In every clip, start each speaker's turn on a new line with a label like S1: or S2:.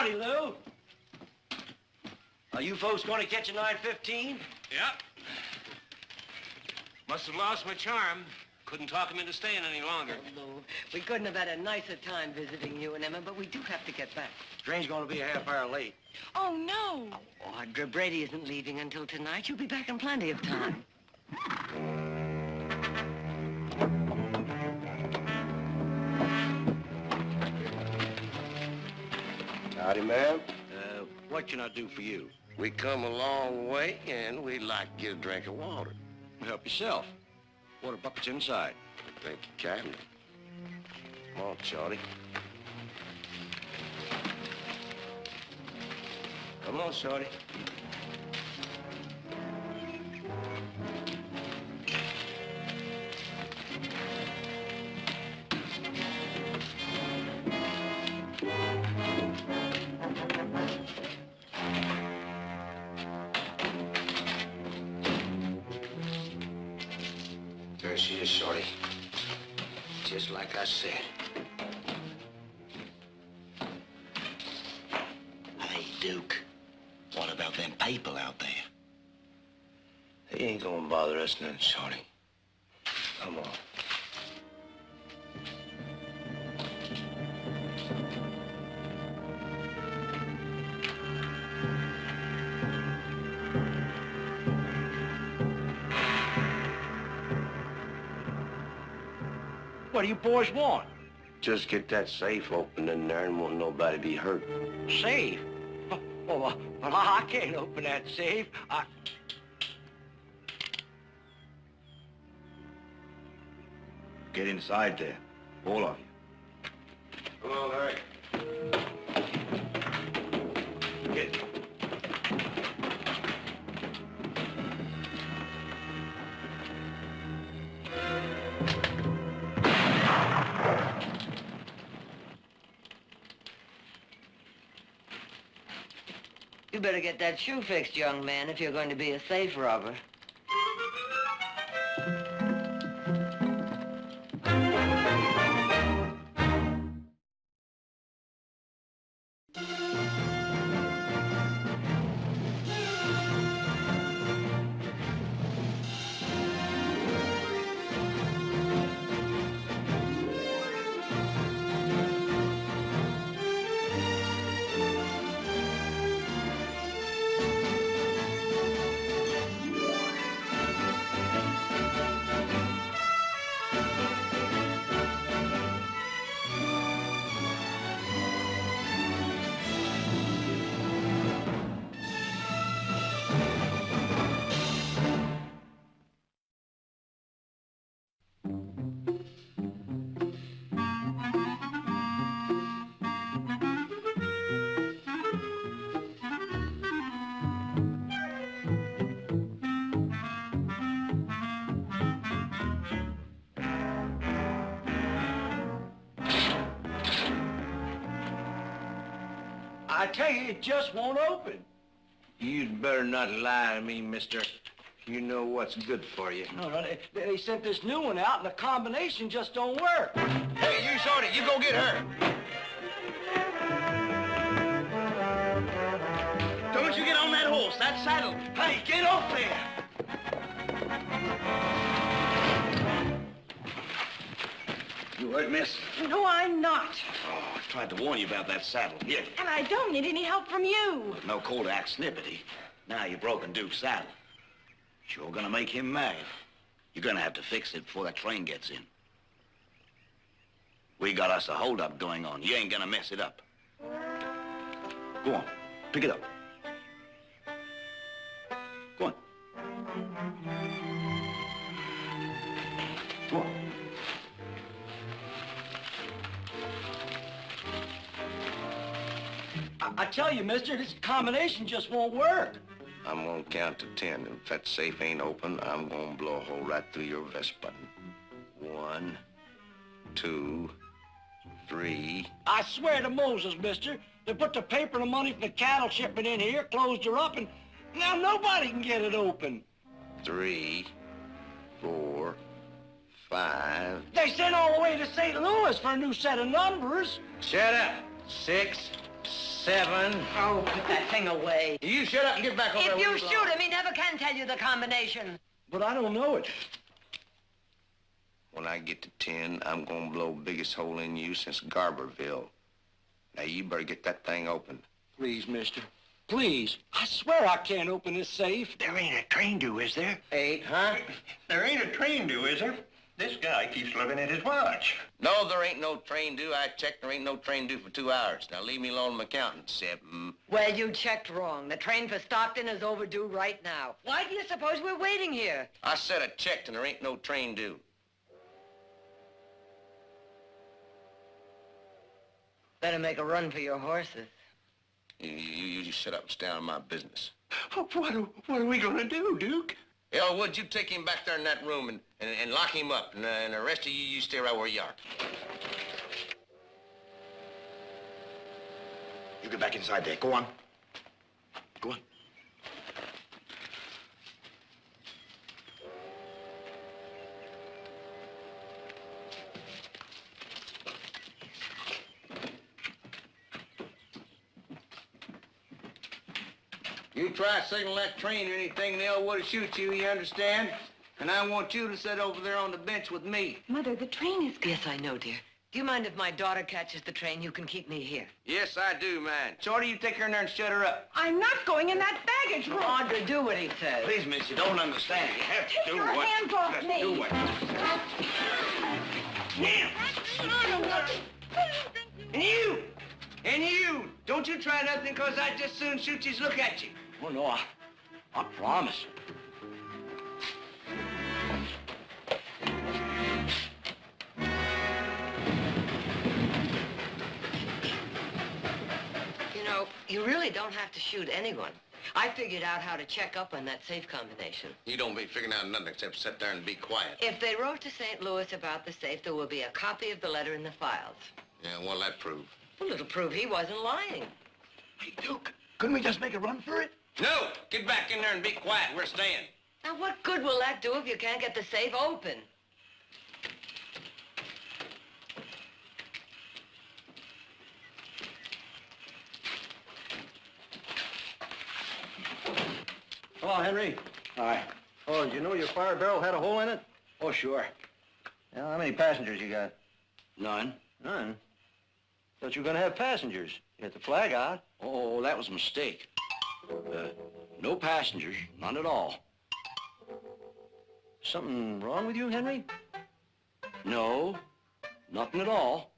S1: Howdy, Lou. Are you folks going to catch a 9:15?
S2: Yep. Must have lost my charm. Couldn't talk him into staying any longer.
S3: Oh, Lou, we couldn't have had a nicer time visiting you and Emma, but we do have to get back.
S1: Train's going to be a half hour late.
S4: Oh, no.
S3: Audra, Brady isn't leaving until tonight. You'll be back in plenty of time.
S5: Howdy, ma'am.
S1: What can I do for you?
S5: We come a long way, and we'd like to get a drink of water.
S1: Help yourself. Water bucket's inside.
S5: Thank you kindly. Come on, Shorty.
S1: Come on, Shorty.
S5: There she is, Shorty. Just like I said.
S6: Hey, Duke, what about them people out there?
S5: They ain't gonna bother us none, Shorty. Come on.
S1: What do you boys want?
S5: Just get that safe open in there and won't nobody be hurt.
S1: Safe? Oh, well, I can't open that safe.
S5: Get inside there, all of you. Come on, Larry. Get.
S3: You better get that shoe fixed, young man, if you're going to be a safe robber.
S1: I tell you, it just won't open.
S5: You'd better not lie to me, mister. You know what's good for you.
S1: No, they sent this new one out, and the combination just don't work.
S5: Hey, you, Shorty, you go get her.
S1: Don't you get on that horse, that saddle. Hey, get off there.
S5: You hurt, miss?
S4: No, I'm not.
S6: Oh, I tried to warn you about that saddle. Yeah.
S4: And I don't need any help from you.
S6: No call to act snippety. Now you've broken Duke's saddle. Sure gonna make him mad. You're gonna have to fix it before that train gets in. We got us a holdup going on. You ain't gonna mess it up. Go on, pick it up. Go on. Go on.
S1: I tell you, mister, this combination just won't work.
S5: I'm gonna count to 10. If that safe ain't open, I'm gonna blow a hole right through your vest button. 1, 2, 3.
S1: I swear to Moses, mister, they put the paper and the money from the cattle shipment in here, closed her up, and now nobody can get it open.
S5: 3, 4, 5.
S1: They sent all the way to St. Louis for a new set of numbers.
S5: Shut up. 6,
S3: 7. Oh, put that thing away.
S6: You shut up and get back over there.
S3: If you
S6: where belong.
S3: shoot him, he never can tell you the combination.
S1: But I don't know it.
S5: When I get to 10, I'm gonna blow biggest hole in you since Garberville. Now, you better get that thing open.
S1: Please, mister. Please. I swear I can't open this safe.
S7: There ain't a train due, is there?
S3: 8, huh?
S7: There ain't a train due, is there? This guy keeps looking at his watch.
S5: No, there ain't no train due. I checked, there ain't no train due for 2 hours. Now, leave me alone, I'm accounting. 7.
S3: Well, you checked wrong. The train for Stockton is overdue right now. Why do you suppose we're waiting here?
S5: I said I checked, and there ain't no train due.
S3: Better make a run for your horses.
S5: You just shut up and stay out of my business.
S7: What are we gonna do, Duke?
S5: Elwood, you take him back there in that room and lock him up, and the rest of you stay right where you are.
S7: You get back inside there. Go on. Go on.
S5: You try to signal that train or anything, and Elwood will shoot you, you understand? And I want you to sit over there on the bench with me.
S4: Mother, the train is...
S3: Yes, I know, dear. Do you mind if my daughter catches the train? You can keep me here.
S5: Yes, I do, man. Shorty, you take her in there and shut her up.
S4: I'm not going in that baggage room.
S3: Audrey, do what he says.
S6: Please, miss, you don't understand. You have to
S4: Take
S6: do
S4: your
S6: what...
S4: hands off
S6: Just
S4: me.
S6: do what...
S5: And you, don't you try nothing, because I'd just soon shoot you look at you.
S1: Oh, no, I promise.
S3: You know, you really don't have to shoot anyone. I figured out how to check up on that safe combination.
S5: You don't be figuring out nothing except sit there and be quiet.
S3: If they wrote to St. Louis about the safe, there will be a copy of the letter in the files.
S5: Yeah, what'll that prove?
S3: Well, it'll prove he wasn't lying.
S7: Hey, Duke, couldn't we just make a run for it?
S5: No! Get back in there and be quiet. We're staying.
S3: Now, what good will that do if you can't get the safe open?
S1: Hello, Henry.
S7: Hi.
S1: Oh, did you know your fire barrel had a hole in it?
S7: Oh, sure.
S1: Yeah, how many passengers you got?
S7: None.
S1: None. Thought you were gonna have passengers. You had the flag out.
S7: Oh, that was a mistake. No passengers, none at all.
S1: Something wrong with you, Henry?
S7: No, nothing at all.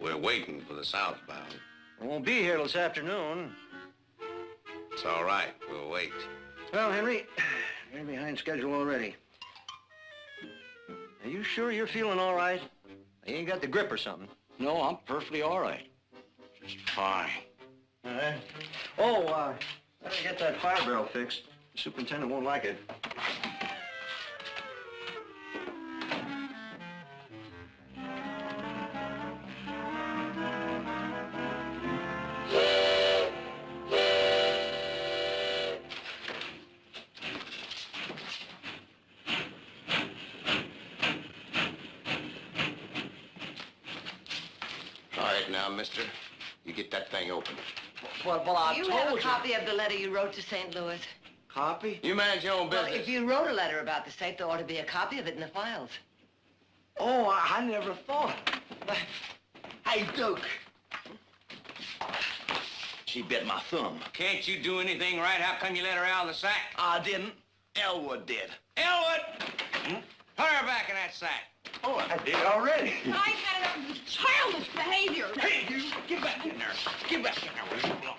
S5: We're waiting for the southbound.
S1: I won't be here this afternoon.
S5: It's all right. We'll wait.
S1: Well, Henry, you're behind schedule already. Are you sure you're feeling all right? You ain't got the grip or something.
S7: No, I'm perfectly all right. Just fine.
S1: All right. Oh, better get that fire barrel fixed. The superintendent won't like it.
S5: All right, now, mister. You get that thing open.
S1: Well, I
S3: You have a copy of the letter you wrote to St. Louis?
S1: Copy?
S5: You manage your own
S3: Well,
S5: business.
S3: if you wrote a letter about the safe, there ought to be a copy of it in the files.
S1: Oh, I never thought.
S7: Hey, Duke. She bit my thumb.
S2: Can't you do anything right? How come you let her out of the sack?
S7: I didn't. Elwood did.
S2: Elwood! Put her back in that sack.
S7: Oh, I did already.
S4: I've had enough of this childish behavior.
S7: Hey, you, get back in there. Get back in there where you belong.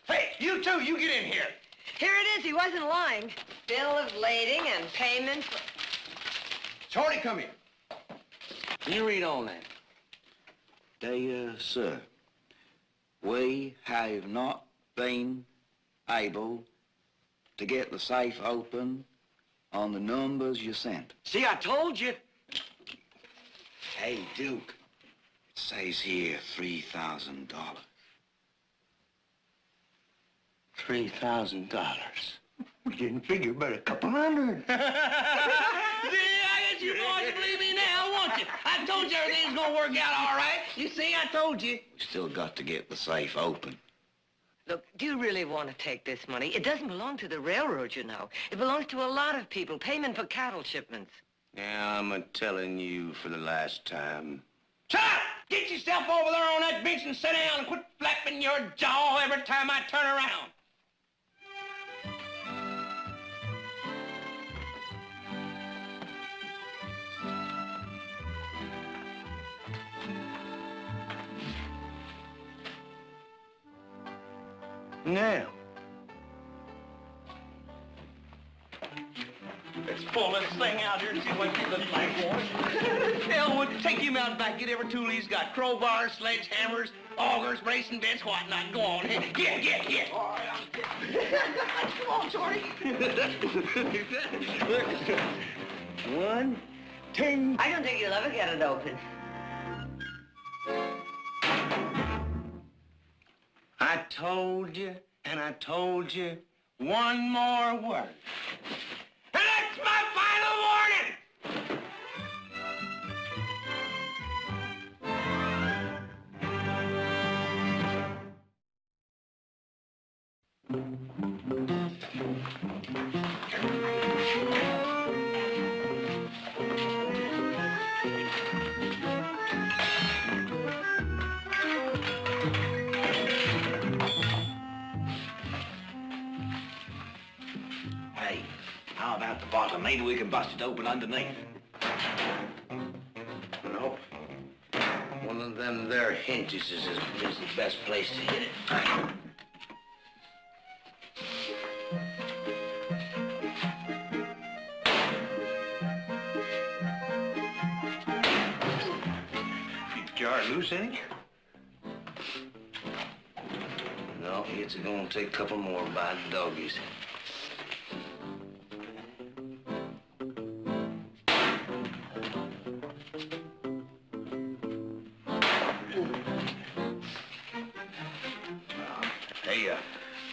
S5: Hey, you two, you get in here.
S3: Here it is. He wasn't lying. Bill of lading and payment for...
S5: Shorty, come here. You read on that.
S6: Dear sir, we have not been able to get the safe open on the numbers you sent.
S1: See, I told you.
S6: Hey, Duke, it says here $3,000.
S1: $3,000. We didn't figure but a couple hundred.
S2: See, I can
S7: guess you boys believe me now, won't you? I told you everything's gonna work out all right. You see, I told you.
S6: We still got to get the safe open.
S3: Look, do you really want to take this money? It doesn't belong to the railroad, you know. It belongs to a lot of people, payment for cattle shipments.
S5: Now, I'm telling you for the last time.
S7: Shut up! Get yourself over there on that bench and sit down and quit flapping your jaw every time I turn around.
S5: Now.
S7: Let's pull this thing out here and see what it looks like, boys. Elwood, take him out back. Get every tool he's got. Crowbars, sledgehammers, augers, bracing bits, whatnot. Go on. Get. All right, come on, Shorty.
S5: 1, 2.
S3: I don't think you'll ever get it open.
S7: I told you, and I told you one more word. And that's my final warning!
S6: Hey, how about the bottom? Maybe we can bust it open underneath.
S5: Nope. One of them there hinges is the best place to hit it.
S7: Jar loose, ain't it?
S5: No, it's gonna take a couple more by the doggies.
S6: Hey,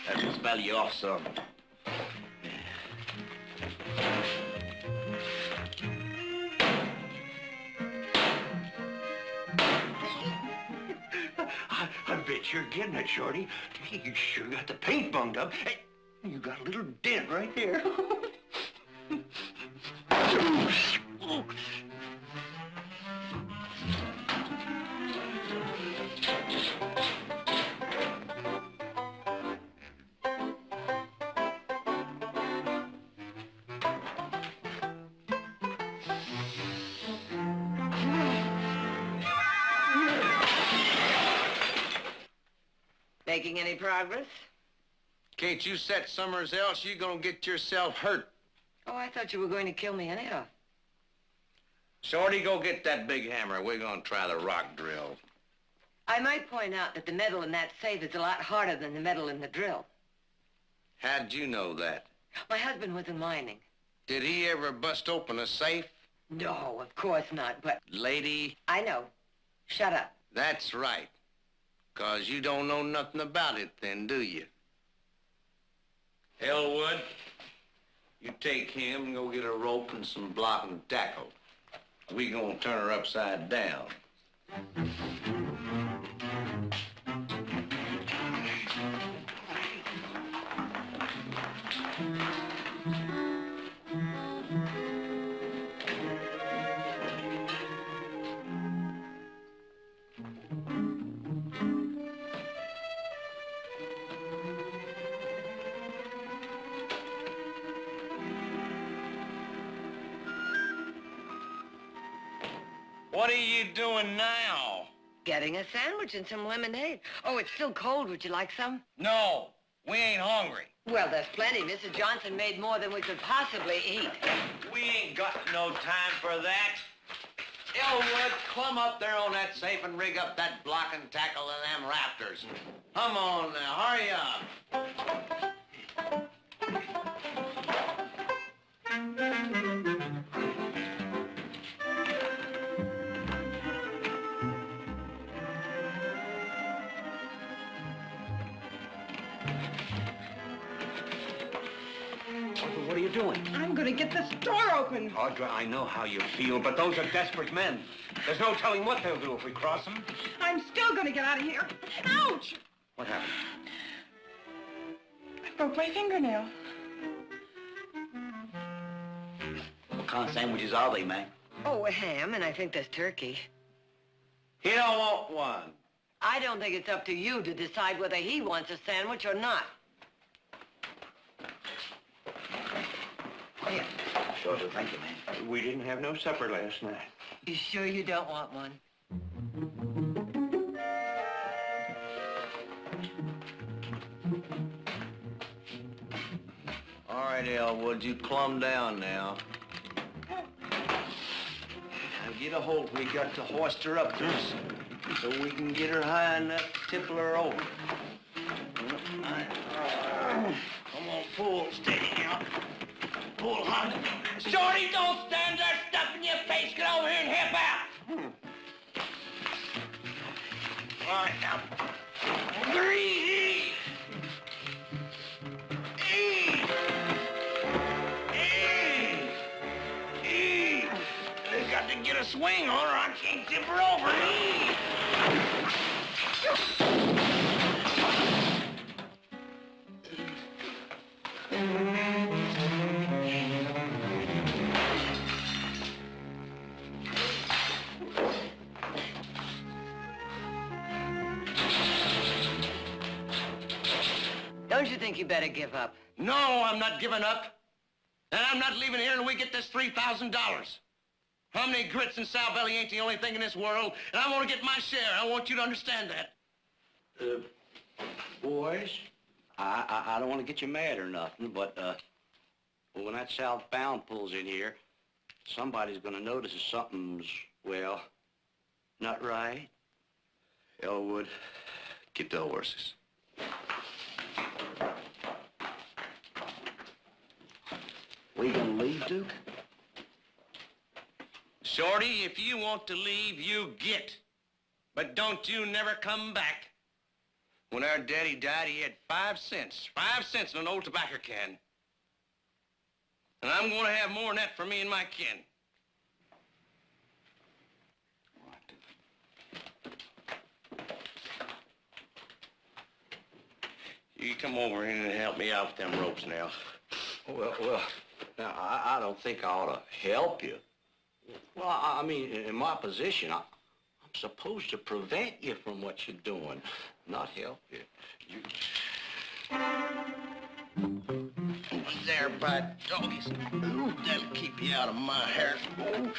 S6: that will smell you off some.
S7: I bet you're getting it, Shorty. You sure got the paint bunged up. Hey, you got a little dent right there.
S3: Making any progress?
S5: Can't you set somewhere else? You're gonna get yourself hurt.
S3: Oh, I thought you were going to kill me anyhow.
S5: Shorty, go get that big hammer. We're gonna try the rock drill.
S3: I might point out that the metal in that safe is a lot harder than the metal in the drill.
S5: How'd you know that?
S3: My husband was in mining.
S5: Did he ever bust open a safe?
S3: No, of course not, but
S5: Lady,
S3: I know. Shut up.
S5: that's right. 'Cause you don't know nothing about it then, do you? Elwood, you take him and go get a rope and some block and tackle. We gonna turn her upside down. What are you doing now?
S3: Getting a sandwich and some lemonade. Oh, it's still cold. Would you like some?
S5: No, we ain't hungry.
S3: Well, there's plenty. Mrs. Johnson made more than we could possibly eat.
S5: We ain't got no time for that. Elwood, climb up there on that safe and rig up that block and tackle and them rafters. Come on now, hurry up.
S7: What are you
S1: doing?
S4: I'm gonna get the store open.
S2: Audra, I know how you feel, but those are desperate men. There's no telling what they'll do if we cross them.
S4: I'm still gonna get out of here. Ouch!
S2: What happened?
S4: I broke my fingernail.
S6: What kind of sandwiches are they, man?
S3: Oh, a ham, and I think there's turkey.
S5: He don't want one.
S3: I don't think it's up to you to decide whether he wants a sandwich or not. Here.
S6: Sure do, thank you, man.
S2: We didn't have no supper last night.
S3: You sure you don't want one?
S5: All right, Elwood, you plumb down now. Now get a hold. We got to hoist her up to us so we can get her high enough to tipple her over. Come on, pull steady now. Pull hard. Shorty, don't stand there stuffing your face. Get over here and help out. All right, now. Breathe. Got to get a swing on her. I can't tip her over.
S3: Don't you think you better give up?
S5: No, I'm not giving up. And I'm not leaving here until we get this $3,000. How many grits in Sal Belly ain't the only thing in this world, and I want to get my share. I want you to understand that.
S1: Boys, I don't want to get you mad or nothing, but when that southbound pulls in here, somebody's going to notice that something's, well, not right.
S5: Elwood, get the horses.
S1: We gonna leave, Duke?
S5: Shorty, if you want to leave, you get. But don't you never come back. When our daddy died, he had 5 cents. 5 cents in an old tobacco can. And I'm going to have more than that for me and my kin. You come over here and help me out with them ropes now.
S1: Well, now, I don't think I ought to help you. Well, I mean, in my position, I'm supposed to prevent you from what you're doing, not help you.
S5: There, by doggies. Ooh, that'll keep you out of my hair. Ooh.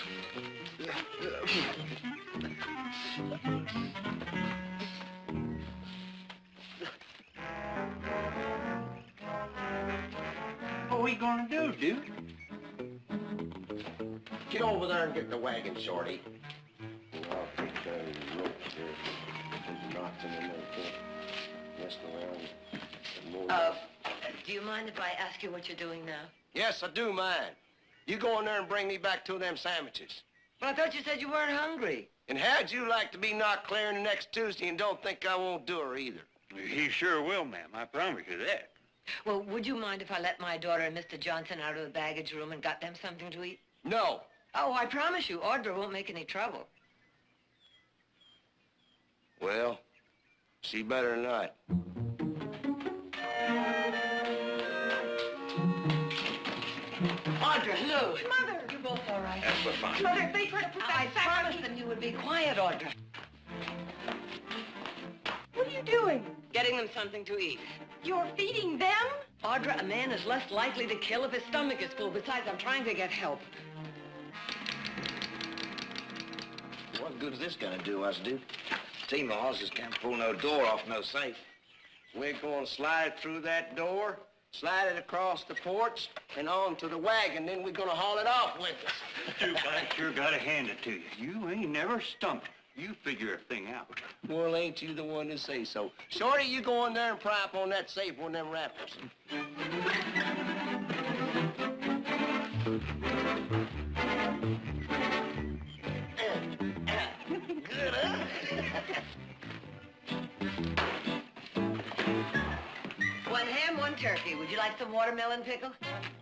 S1: What are we gonna do, Duke?
S5: Get over there and get the wagon, Shorty.
S2: I'll take the ropes here and knock them in there. Mess around.
S3: Do you mind if I ask you what you're doing now?
S5: Yes, I do mind. You go in there and bring me back 2 of them sandwiches.
S3: But I thought you said you weren't hungry.
S5: And how'd you like to be knocked clear in the next Tuesday and don't think I won't do her either?
S2: He sure will, ma'am. I promise you that.
S3: Well, would you mind if I let my daughter and Mr. Johnson out of the baggage room and got them something to eat?
S5: No.
S3: Oh, I promise you, Audra won't make any trouble.
S5: Well, she better not.
S3: Audra, Lou.
S4: Mother! You're both all right.
S2: That's what fine.
S4: Mother, they tried to put
S3: I
S4: that sack
S3: promised them you would be quiet, Audra.
S4: What are you doing?
S3: Getting them something to eat.
S4: You're feeding them?
S3: Audra, a man is less likely to kill if his stomach is full. Besides, I'm trying to get help.
S6: What good is this gonna do us, Duke? Team of horses can't pull no door off no safe.
S5: We're going to slide through that door, slide it across the porch, and onto the wagon. Then we're going to haul it off with us.
S2: Duke, I sure gotta hand it to you. You ain't never stumped. You figure a thing out.
S5: Well, ain't you the one to say so? Shorty, you go in there and pry up on that safe on them rafters. Good, huh?
S3: One ham, one turkey. Would you like some watermelon pickle?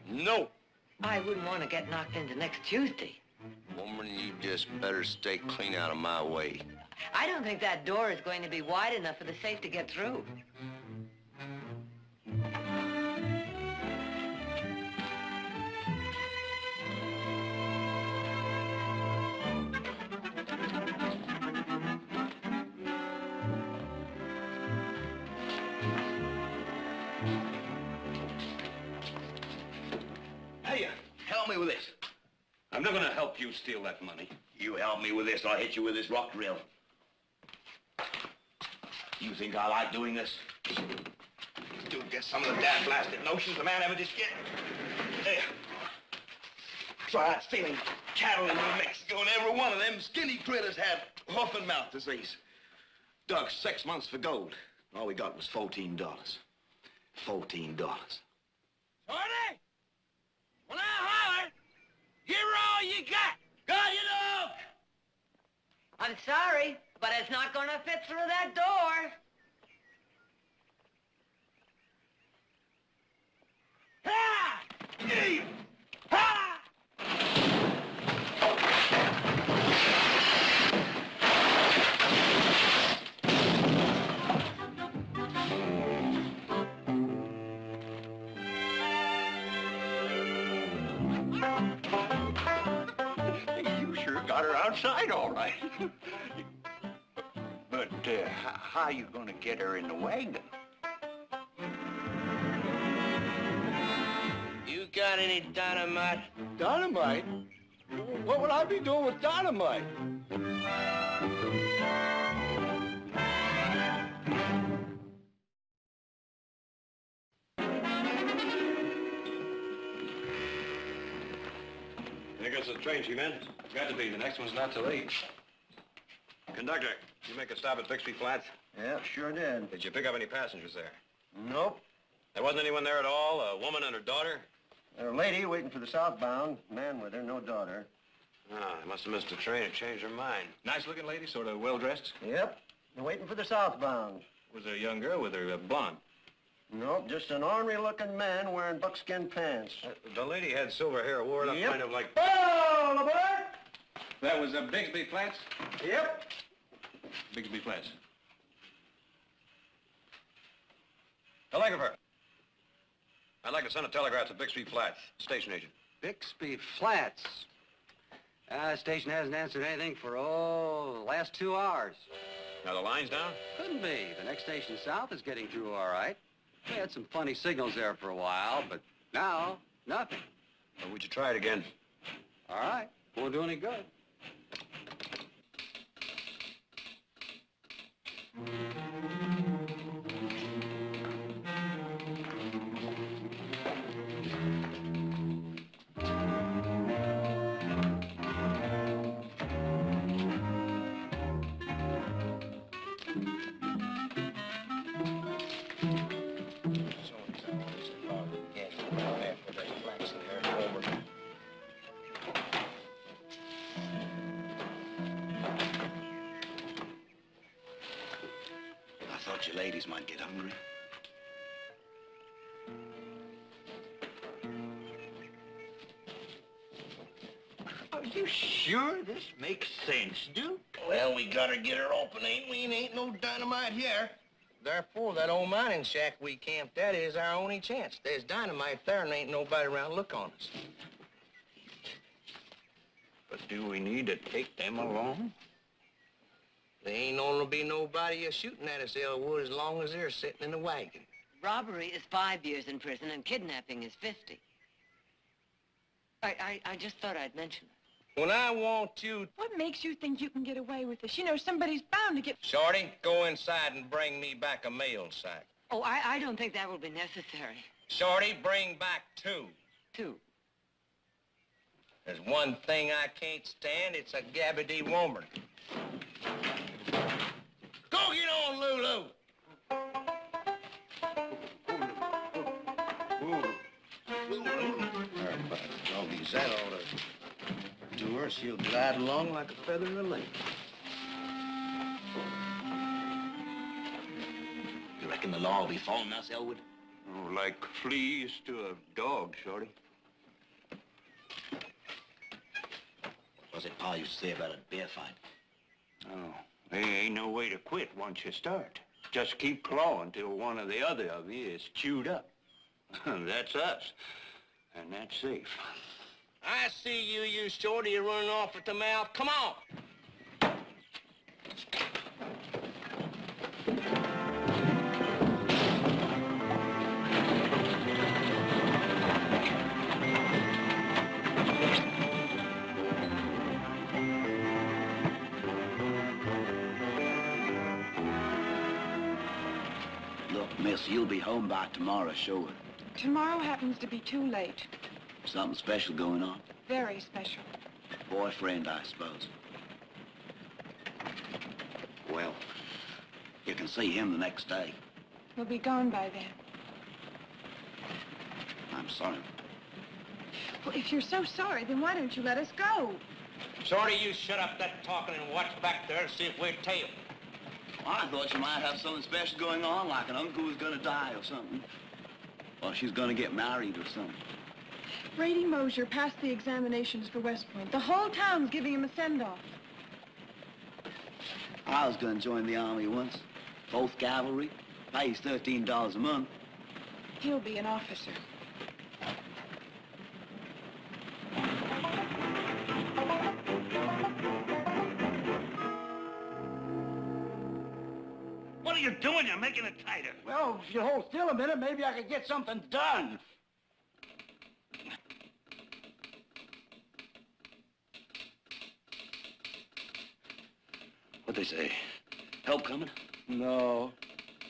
S5: No.
S3: I wouldn't want to get knocked into next Tuesday.
S2: Woman, you just better stay clean out of my way.
S3: I don't think that door is going to be wide enough for the safe to get through.
S6: Hey, help me with this.
S8: I'm not gonna help you steal that money.
S6: You help me with this, or I'll hit you with this rock drill. You think I like doing this? Dude, get some of the damn blasted notions the man ever just get. There. Try stealing cattle in New Mexico, and every one of them skinny critters had hoof and mouth disease. Dug 6 months for gold. All we got was $14. $14.
S7: Shorty! When I holler, give her all you got. Got you know?
S3: I'm sorry, but it's not going to fit through that door.
S7: Ha!
S6: Hey!
S7: Ha!
S8: You sure got her outside all right. But how you gonna get her in the wagon?
S7: You got any dynamite?
S2: Dynamite? What would I be doing with dynamite?
S8: There goes the train, G-Man. Got to be. The next one's not till 8. Conductor, you make a stop at Bixby Flats?
S2: Yeah, sure did.
S8: Did you pick up any passengers there?
S2: Nope.
S8: There wasn't anyone there at all? A woman and her daughter?
S2: There's a lady waiting for the southbound. Man with her, no daughter.
S8: Ah, they must have missed the train and changed their mind. Nice-looking lady, sort of well-dressed?
S2: Yep. They're waiting for the southbound.
S8: Was there a young girl with her, blonde?
S2: Nope, just an ornery-looking man wearing buckskin pants.
S8: The lady had silver hair, wore it up
S2: Yep.
S8: kind of like...
S2: Oh, aboard!
S8: That was Bixby Flats?
S2: Yep.
S8: Bixby Flats. Telegrapher. I'd like to send a telegram to Bixby Flats. Station agent.
S1: Bixby Flats. The station hasn't answered anything for, the last 2 hours.
S8: Now the line's down?
S1: Couldn't be. The next station south is getting through all right. We had some funny signals there for a while, but now, nothing.
S8: Well, would you try it again?
S1: All right. Won't do any good.
S6: I thought you ladies might get hungry.
S7: Are you sure this makes sense, Duke?
S5: Well, we gotta get her open, ain't we? And ain't no dynamite here. Therefore, that old mining shack we camped at is our only chance. There's dynamite there and ain't nobody around to look on us.
S8: But do we need to take them along?
S5: There ain't gonna be nobody shooting at us, Elwood, as long as they're sitting in the wagon.
S3: Robbery is 5 years in prison and kidnapping is 50. I just thought I'd mention it.
S5: When I want you...
S4: What makes you think you can get away with this? You know, somebody's bound to get...
S5: Shorty, go inside and bring me back a mail sack.
S3: Oh, I don't think that will be necessary.
S5: Shorty, bring back 2.
S3: 2.
S5: There's one thing I can't stand, it's a gabbity woman. Go get on, Lulu!
S2: Doggies, that ought to do her. She'll glide along like a feather in the lake.
S6: You reckon the law will be following us, Elwood?
S8: Oh, like fleas to a dog, Shorty.
S6: was it Pa used to say about a bear fight?
S5: Oh, there ain't no way to quit once you start. Just keep clawing till one or the other of you is chewed up. That's us, and that's safe. I see you shorty, you're running off at the mouth. Come on!
S6: Look, miss, you'll be home by tomorrow, sure.
S4: Tomorrow happens to be too late.
S6: Something special going on?
S4: Very special.
S6: Boyfriend, I suppose. Well, you can see him the next day.
S4: We'll be gone by then.
S6: I'm sorry.
S4: Well, if you're so sorry, then why don't you let us go?
S5: Shorty, you shut up that talking and watch back there and see if we're tailed.
S6: Well, I thought you might have something special going on, like an uncle was gonna die or something. Or she's gonna get married or something.
S4: Brady Mosier passed the examinations for West Point. The whole town's giving him a send-off.
S6: I was gonna join the army once. Both cavalry. Pays $13 a month.
S4: He'll be an officer.
S5: What are you doing? You're making it tighter.
S1: Well, if you hold still a minute, maybe I could get something done.
S6: What'd they say? Help coming?
S1: No.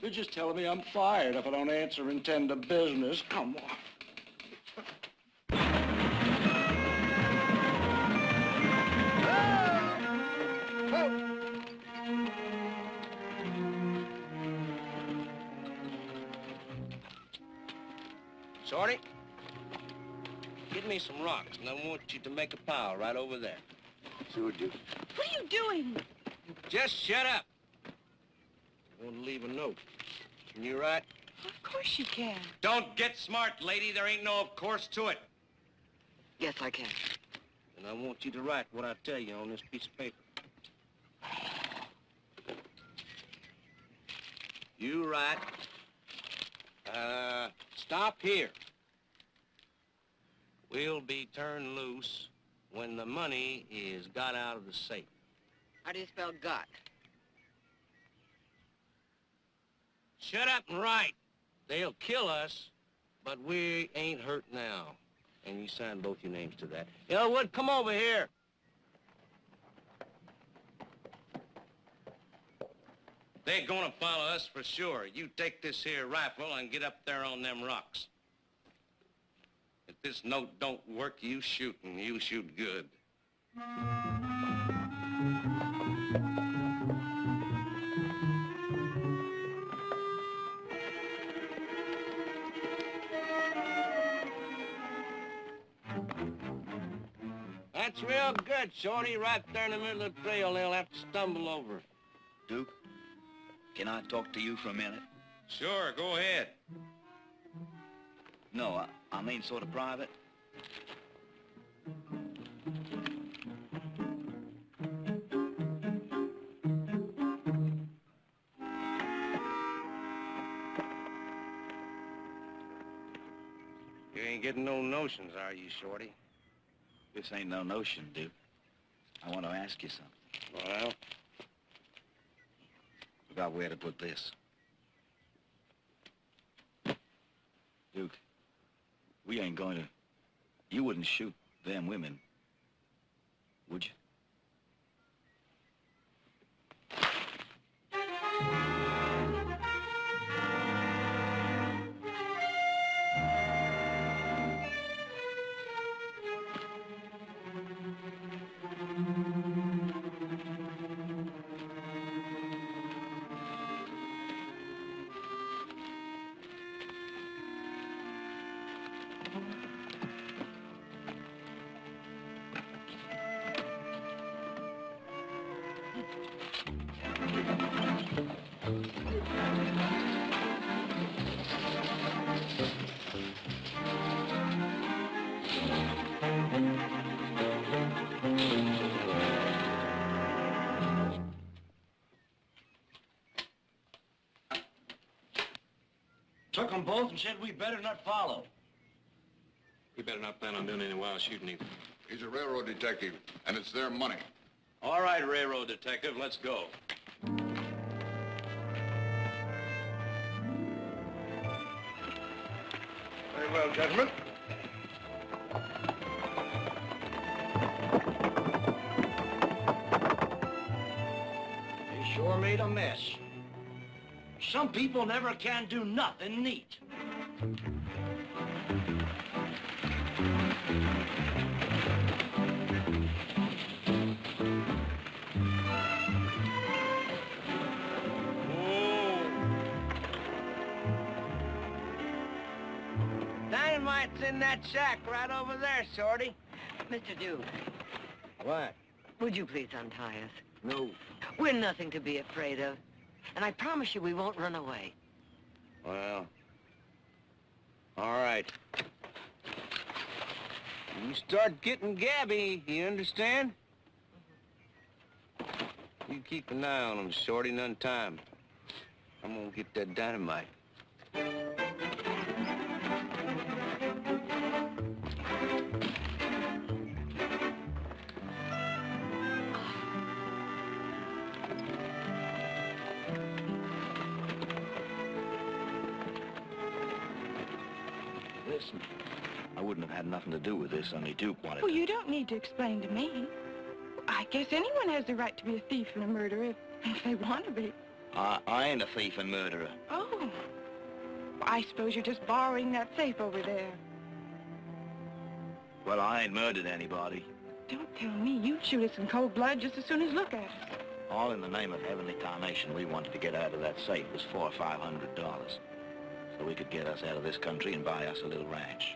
S1: You're just telling me I'm fired if I don't answer and tend to business. Come on.
S5: Shorty, get me some rocks, and I want you to make a pile right over there.
S1: Sure, Duke.
S4: What are you doing?
S5: Just shut up. I want to leave a note. Can you write?
S4: Of course you can.
S5: Don't get smart, lady. There ain't no of course to it.
S3: Yes, I can.
S5: And I want you to write what I tell you on this piece of paper. You write, stop here. We'll be turned loose when the money is got out of the safe.
S3: How do you spell got?
S5: Shut up and write. They'll kill us, but we ain't hurt now. And you sign both your names to that. Elwood, come over here. They're gonna follow us for sure. You take this here rifle and get up there on them rocks. If this note don't work, you shoot, and you shoot good. That's real good, Shorty. Right there in the middle of the trail, they'll have to stumble over.
S6: Duke, can I talk to you for a minute?
S5: Sure, go ahead.
S6: No, I mean sort of private.
S5: You ain't getting no notions, are you, Shorty?
S6: This ain't no notion, Duke. I want to ask you something.
S5: Well?
S6: About where to put this. Duke, we ain't going to... You wouldn't shoot them women, would you?
S1: Took them both and said we better not follow.
S8: We better not plan on doing any wild shooting either.
S9: He's a railroad detective, and it's their money.
S8: All right, railroad detective, let's go.
S9: Very well, gentlemen.
S1: They sure made a mess. Some people never can do nothing neat.
S7: Dynamite's in that shack right over there, Shorty.
S3: Mr. Duke,
S5: What?
S3: would you please untie us?
S5: No.
S3: We're nothing to be afraid of. And I promise you we won't run away.
S5: Well, all right. You start getting gabby, you understand? You keep an eye on them, Shorty, and untie 'em. I'm gonna get that dynamite.
S6: Listen, I wouldn't have had nothing to do with this, only Duke wanted
S4: Well, you don't need to explain to me. I guess anyone has the right to be a thief and a murderer if they want to be.
S6: I ain't a thief and murderer.
S4: Oh. Well, I suppose you're just borrowing that safe over there.
S6: Well, I ain't murdered anybody.
S4: Don't tell me you'd shoot us in cold blood just as soon as look at us.
S6: All in the name of heavenly tarnation, we wanted to get out of that safe was $400 or $500. So we could get us out of this country and buy us a little ranch.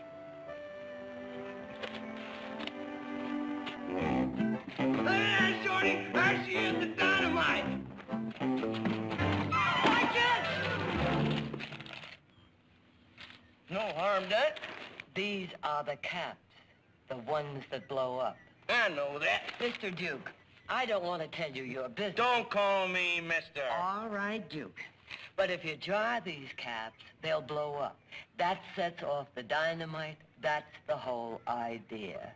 S7: Hey, Shorty, there she is, the dynamite. No harm done.
S3: These are the caps, the ones that blow up.
S7: I know that.
S3: Mr. Duke, I don't want to tell you your business.
S7: Don't call me mister.
S3: All right, Duke. But if you jar these caps, they'll blow up. That sets off the dynamite. That's the whole idea.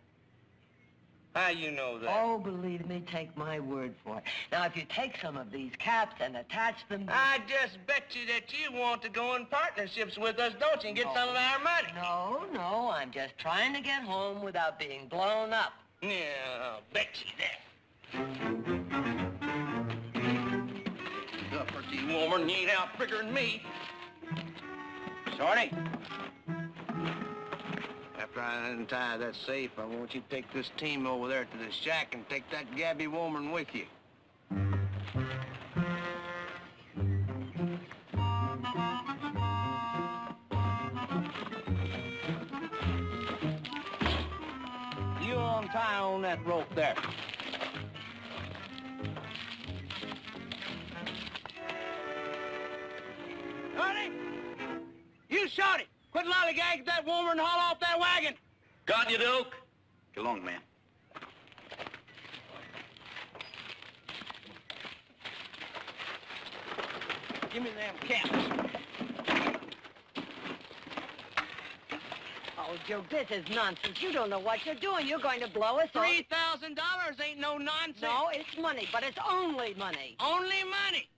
S7: How you know that?
S3: Oh, believe me, take my word for it. Now, if you take some of these caps and attach them...
S7: I just bet you that you want to go in partnerships with us, don't you, and get some of our money?
S3: No, I'm just trying to get home without being blown up.
S7: Yeah, I'll bet you that. The pretty woman ain't out bigger than me.
S5: Shorty. After I untie that safe, I want you to take this team over there to the shack and take that gabby woman with you. You untie on that rope there.
S7: Shorty! You Shorty! Quit lollygagging that woman and haul off that wagon!
S6: Got you, Duke. Get along, man.
S7: Give me them caps.
S3: Oh, Duke, this is nonsense. You don't know what you're doing. You're going to blow us all.
S7: $3,000 ain't no nonsense.
S3: No, it's money, but it's only money.
S7: Only money.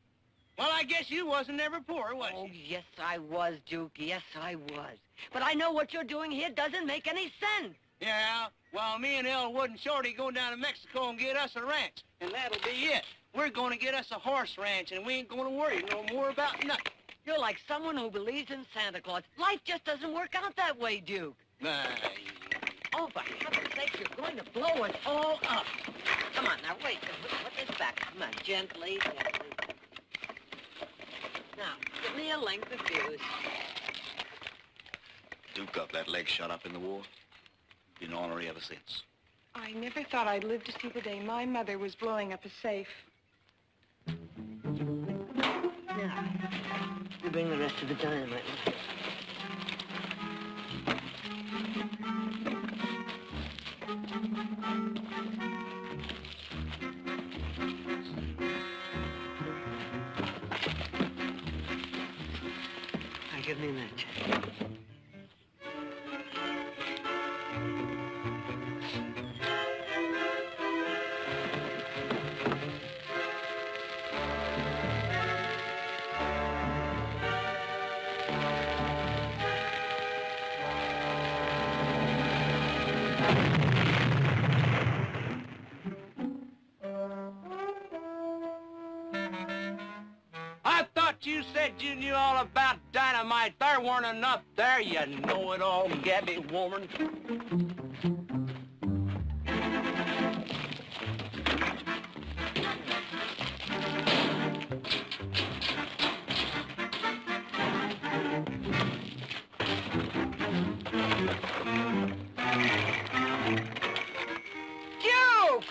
S7: Well, I guess you wasn't ever poor, was
S3: Oh,
S7: you?
S3: yes, I was, Duke. Yes, I was. But I know what you're doing here doesn't make any sense.
S7: Yeah, well, me and Elwood and Shorty go down to Mexico and get us a ranch, and that'll be it. We're going to get us a horse ranch, and we ain't going to worry no more about nothing.
S3: You're like someone who believes in Santa Claus. Life just doesn't work out that way, Duke. Oh, for heaven's sake, you're going to blow us all up. Come on, now, wait. Put this back. Come on, gently, gently. Now, give me a length of fuse.
S6: Duke got that leg shot up in the war. Been ornery ever since.
S4: I never thought I'd live to see the day my mother was blowing up a safe.
S3: Now, you bring the rest of the dynamite. I give me a minute.
S7: I thought you said you knew all about dynamite. There weren't enough there, you know-it-all, Gabby woman.
S3: Duke!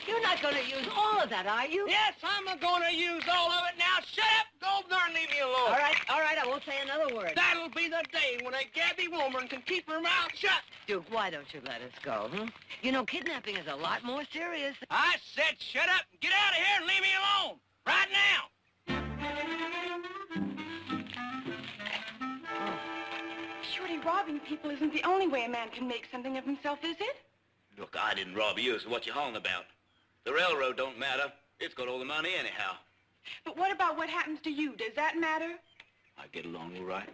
S3: You're not going to use all of that, are you?
S7: Yes, I'm gonna use all of it. Now shut up, go there and leave me alone.
S3: All right, I won't say another word.
S7: That'll be the day when a Gabby woman can keep her mouth shut.
S3: Duke, why don't you let us go, huh? You know, kidnapping is a lot more serious.
S7: I said shut up and get out of here and leave me alone. Right now.
S4: Shorty, robbing people isn't the only way a man can make something of himself, is it?
S6: Look, I didn't rob you, so what you hauling about? The railroad don't matter. It's got all the money anyhow.
S4: But what about what happens to you? Does that matter?
S6: I get along all right.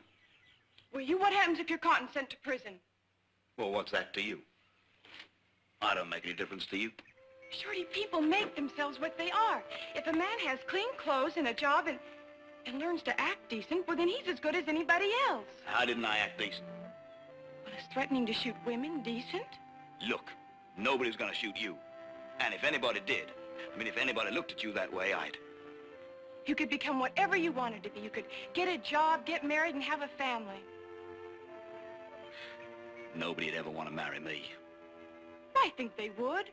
S4: Well, what happens if you're caught and sent to prison?
S6: Well, what's that to you? I don't make any difference to you.
S4: Shorty, people make themselves what they are. If a man has clean clothes and a job and learns to act decent, well, then he's as good as anybody else.
S6: How didn't I act decent?
S4: Well, is threatening to shoot women decent?
S6: Look, nobody's gonna shoot you. And if anybody did, if anybody looked at you that way, I'd...
S4: You could become whatever you wanted to be. You could get a job, get married, and have a family.
S6: Nobody'd ever want to marry me.
S4: I think they would.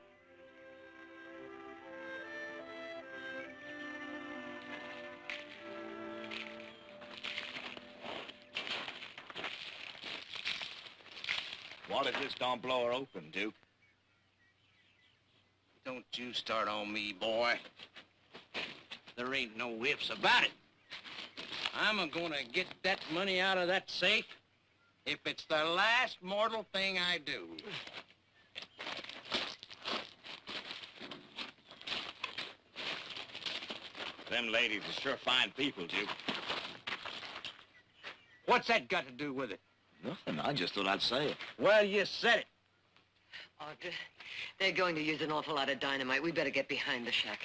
S6: What if this don't blow her open, Duke?
S5: Don't you start on me, boy. There ain't no ifs about it. I'm gonna get that money out of that safe if it's the last mortal thing I do.
S6: Them ladies are sure fine people, Duke.
S5: What's that got to do with it?
S6: Nothing. I just thought I'd say it.
S5: Well, you said it.
S3: Oh, they're going to use an awful lot of dynamite. We better get behind the shack.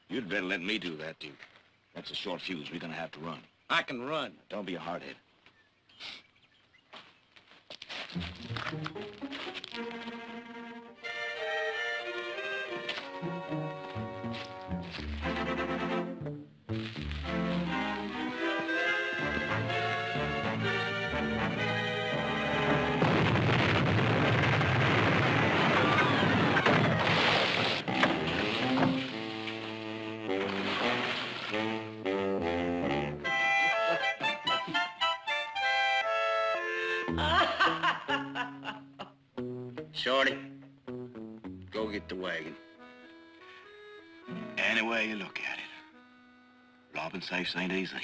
S6: You'd better let me do that, Duke. That's a short fuse. We're gonna have to run.
S5: I can run.
S6: Don't be a hardhead.
S5: Shorty, go get the wagon.
S6: Any way you look at it, robbing safes ain't easy.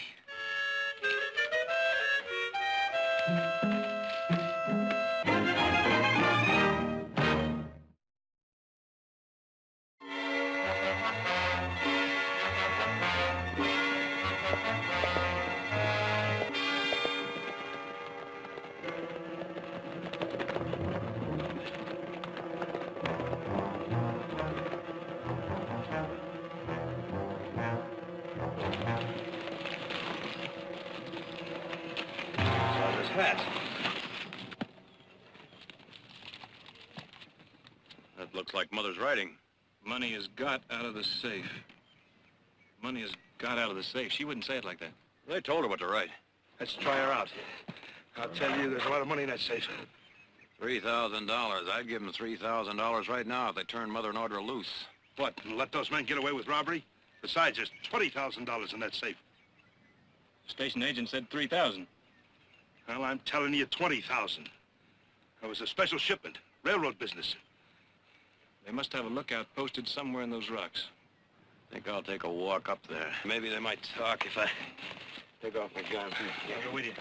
S8: Hat. That looks like Mother's writing. Money is got out of the safe. Money is got out of the safe. She wouldn't say it like that. They told her what to write.
S9: Let's try her out. I'll tell you, there's a lot of money in that safe.
S8: $3,000. I'd give them $3,000 right now if they turned Mother and Audra loose.
S9: What, let those men get away with robbery? Besides, there's $20,000 in that safe.
S8: Station agent said 3,000.
S9: Well, I'm telling you, 20,000. That was a special shipment, railroad business.
S8: They must have a lookout posted somewhere in those rocks. Think I'll take a walk up there. Maybe they might talk if I
S2: Take off my gun.
S8: I'll go with you.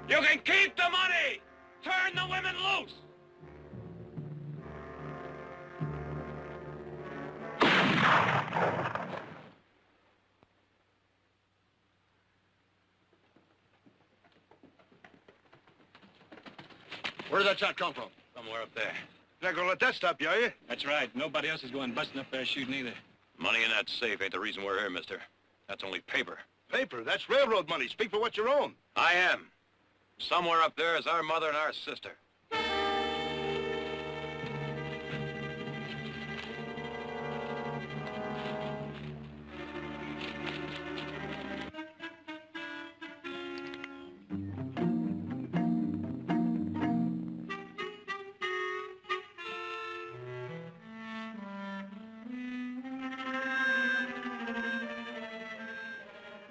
S8: You can keep the money! Turn the women loose!
S9: Where did that shot come from?
S8: Somewhere up there.
S9: You're not gonna let that stop you, are you?
S8: That's right. Nobody else is going busting up there shooting either. Money in that safe ain't the reason we're here, mister. That's only paper.
S9: Paper, that's railroad money. Speak for what you own.
S8: I am. Somewhere up there is our mother and our sister.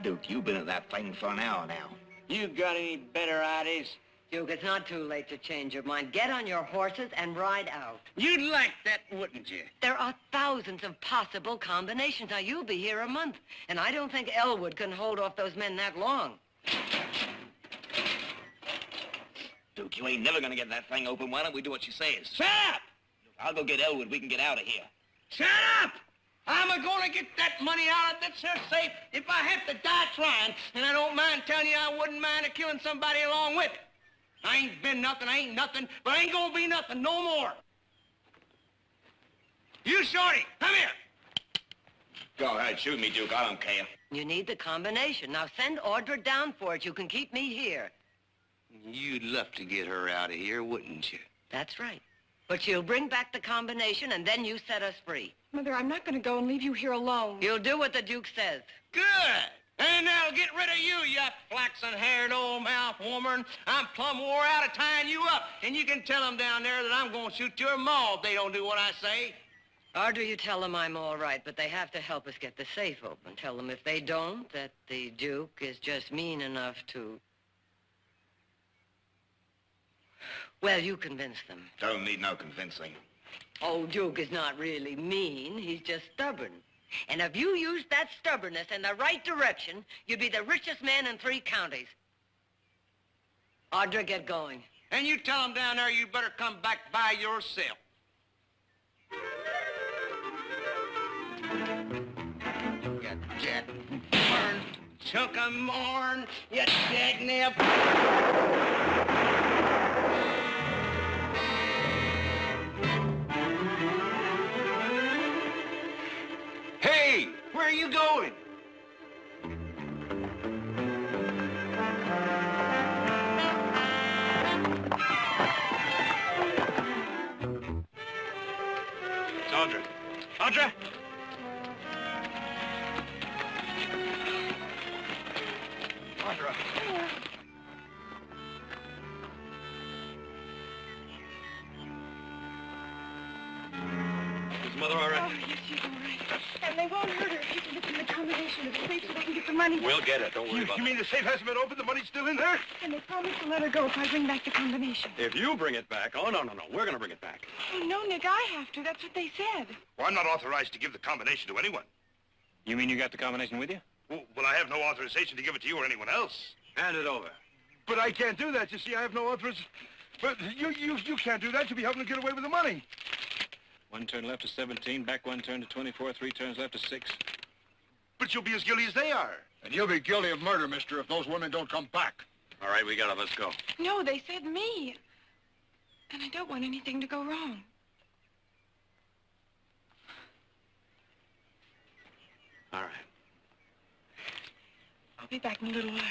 S6: Duke, you've been at that thing for an hour now.
S5: You got any better ideas?
S3: Duke, it's not too late to change your mind. Get on your horses and ride out.
S5: You'd like that, wouldn't you?
S3: There are thousands of possible combinations. Now, you'll be here a month, and I don't think Elwood can hold off those men that long.
S6: Duke, you ain't never gonna get that thing open. Why don't we do what she says?
S5: Shut up!
S6: I'll go get Elwood. We can get out of here.
S5: Shut up! I'm gonna get that money out of this here safe if I have to die trying, and I don't mind telling you I wouldn't mind killing somebody along with it. I ain't been nothing, I ain't nothing, but I ain't gonna be nothing no more. You, Shorty, come here.
S6: Go ahead, shoot me, Duke. I don't care.
S3: You need the combination. Now, send Audra down for it. You can keep me here.
S5: You'd love to get her out of here, wouldn't you?
S3: That's right. But she'll bring back the combination, and then you set us free.
S4: Mother, I'm not going to go and leave you here alone.
S3: You'll do what the Duke says.
S5: Good. And that'll get rid of you flaxen-haired old mouth woman. I'm plumb wore out of tying you up. And you can tell them down there that I'm going to shoot your maw if they don't do what I say.
S3: Audra, you tell them I'm all right, but they have to help us get the safe open. Tell them if they don't, that the Duke is just mean enough to... Well, you convince them.
S6: Don't need no convincing.
S3: Old Duke is not really mean. He's just stubborn. And if you used that stubbornness in the right direction, you'd be the richest man in 3 counties. Audra, get going.
S5: And you tell them down there you better come back by yourself. Get burned, chunk of morn, you dagnip. Hey, where are you going?
S8: It's Audra. Audra! Audra. Is Mother all right?
S4: Oh, yes, she's all right. And they won't hurt her if you can get them the combination of the safe so they can get the money.
S8: We'll get it. Don't worry about
S9: You
S8: it.
S9: mean the safe hasn't been opened? The money's still in there?
S4: And they promised to let her go if I bring back the combination.
S8: If you bring it back... Oh, no. We're going to bring it back.
S4: Oh, no, Nick, I have to. That's what they said.
S9: Well, I'm not authorized to give the combination to anyone.
S8: You mean you got the combination with you?
S9: Well, I have no authorization to give it to you or anyone else.
S8: Hand it over.
S9: But I can't do that. You see, I have no authorization. But you can't do that. You'll be helping to get away with the money.
S8: 1 turn left to 17, back 1 turn to 24, 3 turns left to 6.
S9: But you'll be as guilty as they are.
S10: And you'll be guilty of murder, mister, if those women don't come back.
S8: All right, we got it. Let's go.
S4: No, they said me. And I don't want anything to go wrong.
S8: All right.
S4: I'll be back in a little while.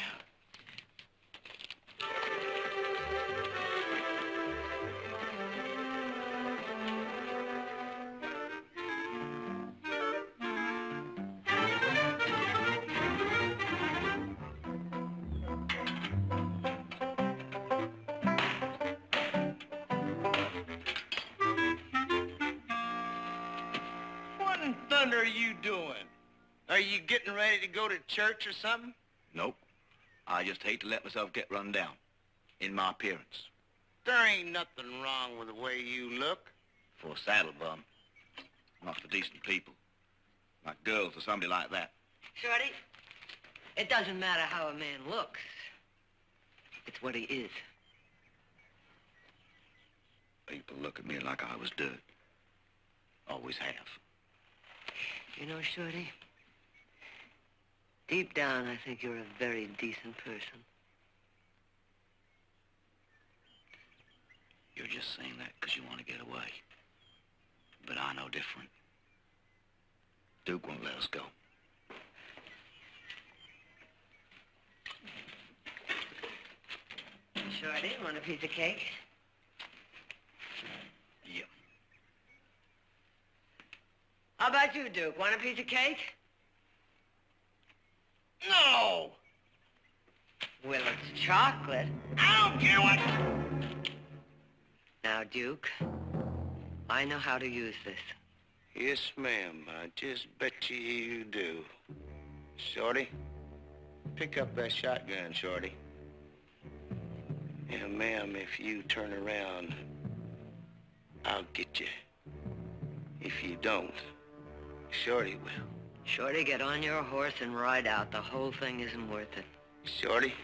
S5: What in thunder are you doing? Are you getting ready to go to church or something?
S6: Nope. I just hate to let myself get run down in my appearance.
S5: There ain't nothing wrong with the way you look.
S6: For a saddle bum. Not for decent people. Like girls or somebody like that.
S3: Shorty, it doesn't matter how a man looks. It's what he is.
S6: People look at me like I was dirt. Always have.
S3: You know, Shorty, deep down, I think you're a very decent person.
S6: You're just saying that because you want to get away. But I know different. Duke won't let us go.
S3: Shorty, want a piece of cake?
S6: Yeah.
S3: How about you, Duke? Want a piece of cake?
S5: No!
S3: Well, it's chocolate.
S5: I don't care what...
S3: Now, Duke, I know how to use this.
S5: Yes, ma'am. I just bet you do. Shorty, pick up that shotgun, Shorty. Yeah, ma'am, if you turn around, I'll get you. If you don't, Shorty will.
S3: Shorty, get on your horse and ride out. The whole thing isn't worth it.
S5: Shorty,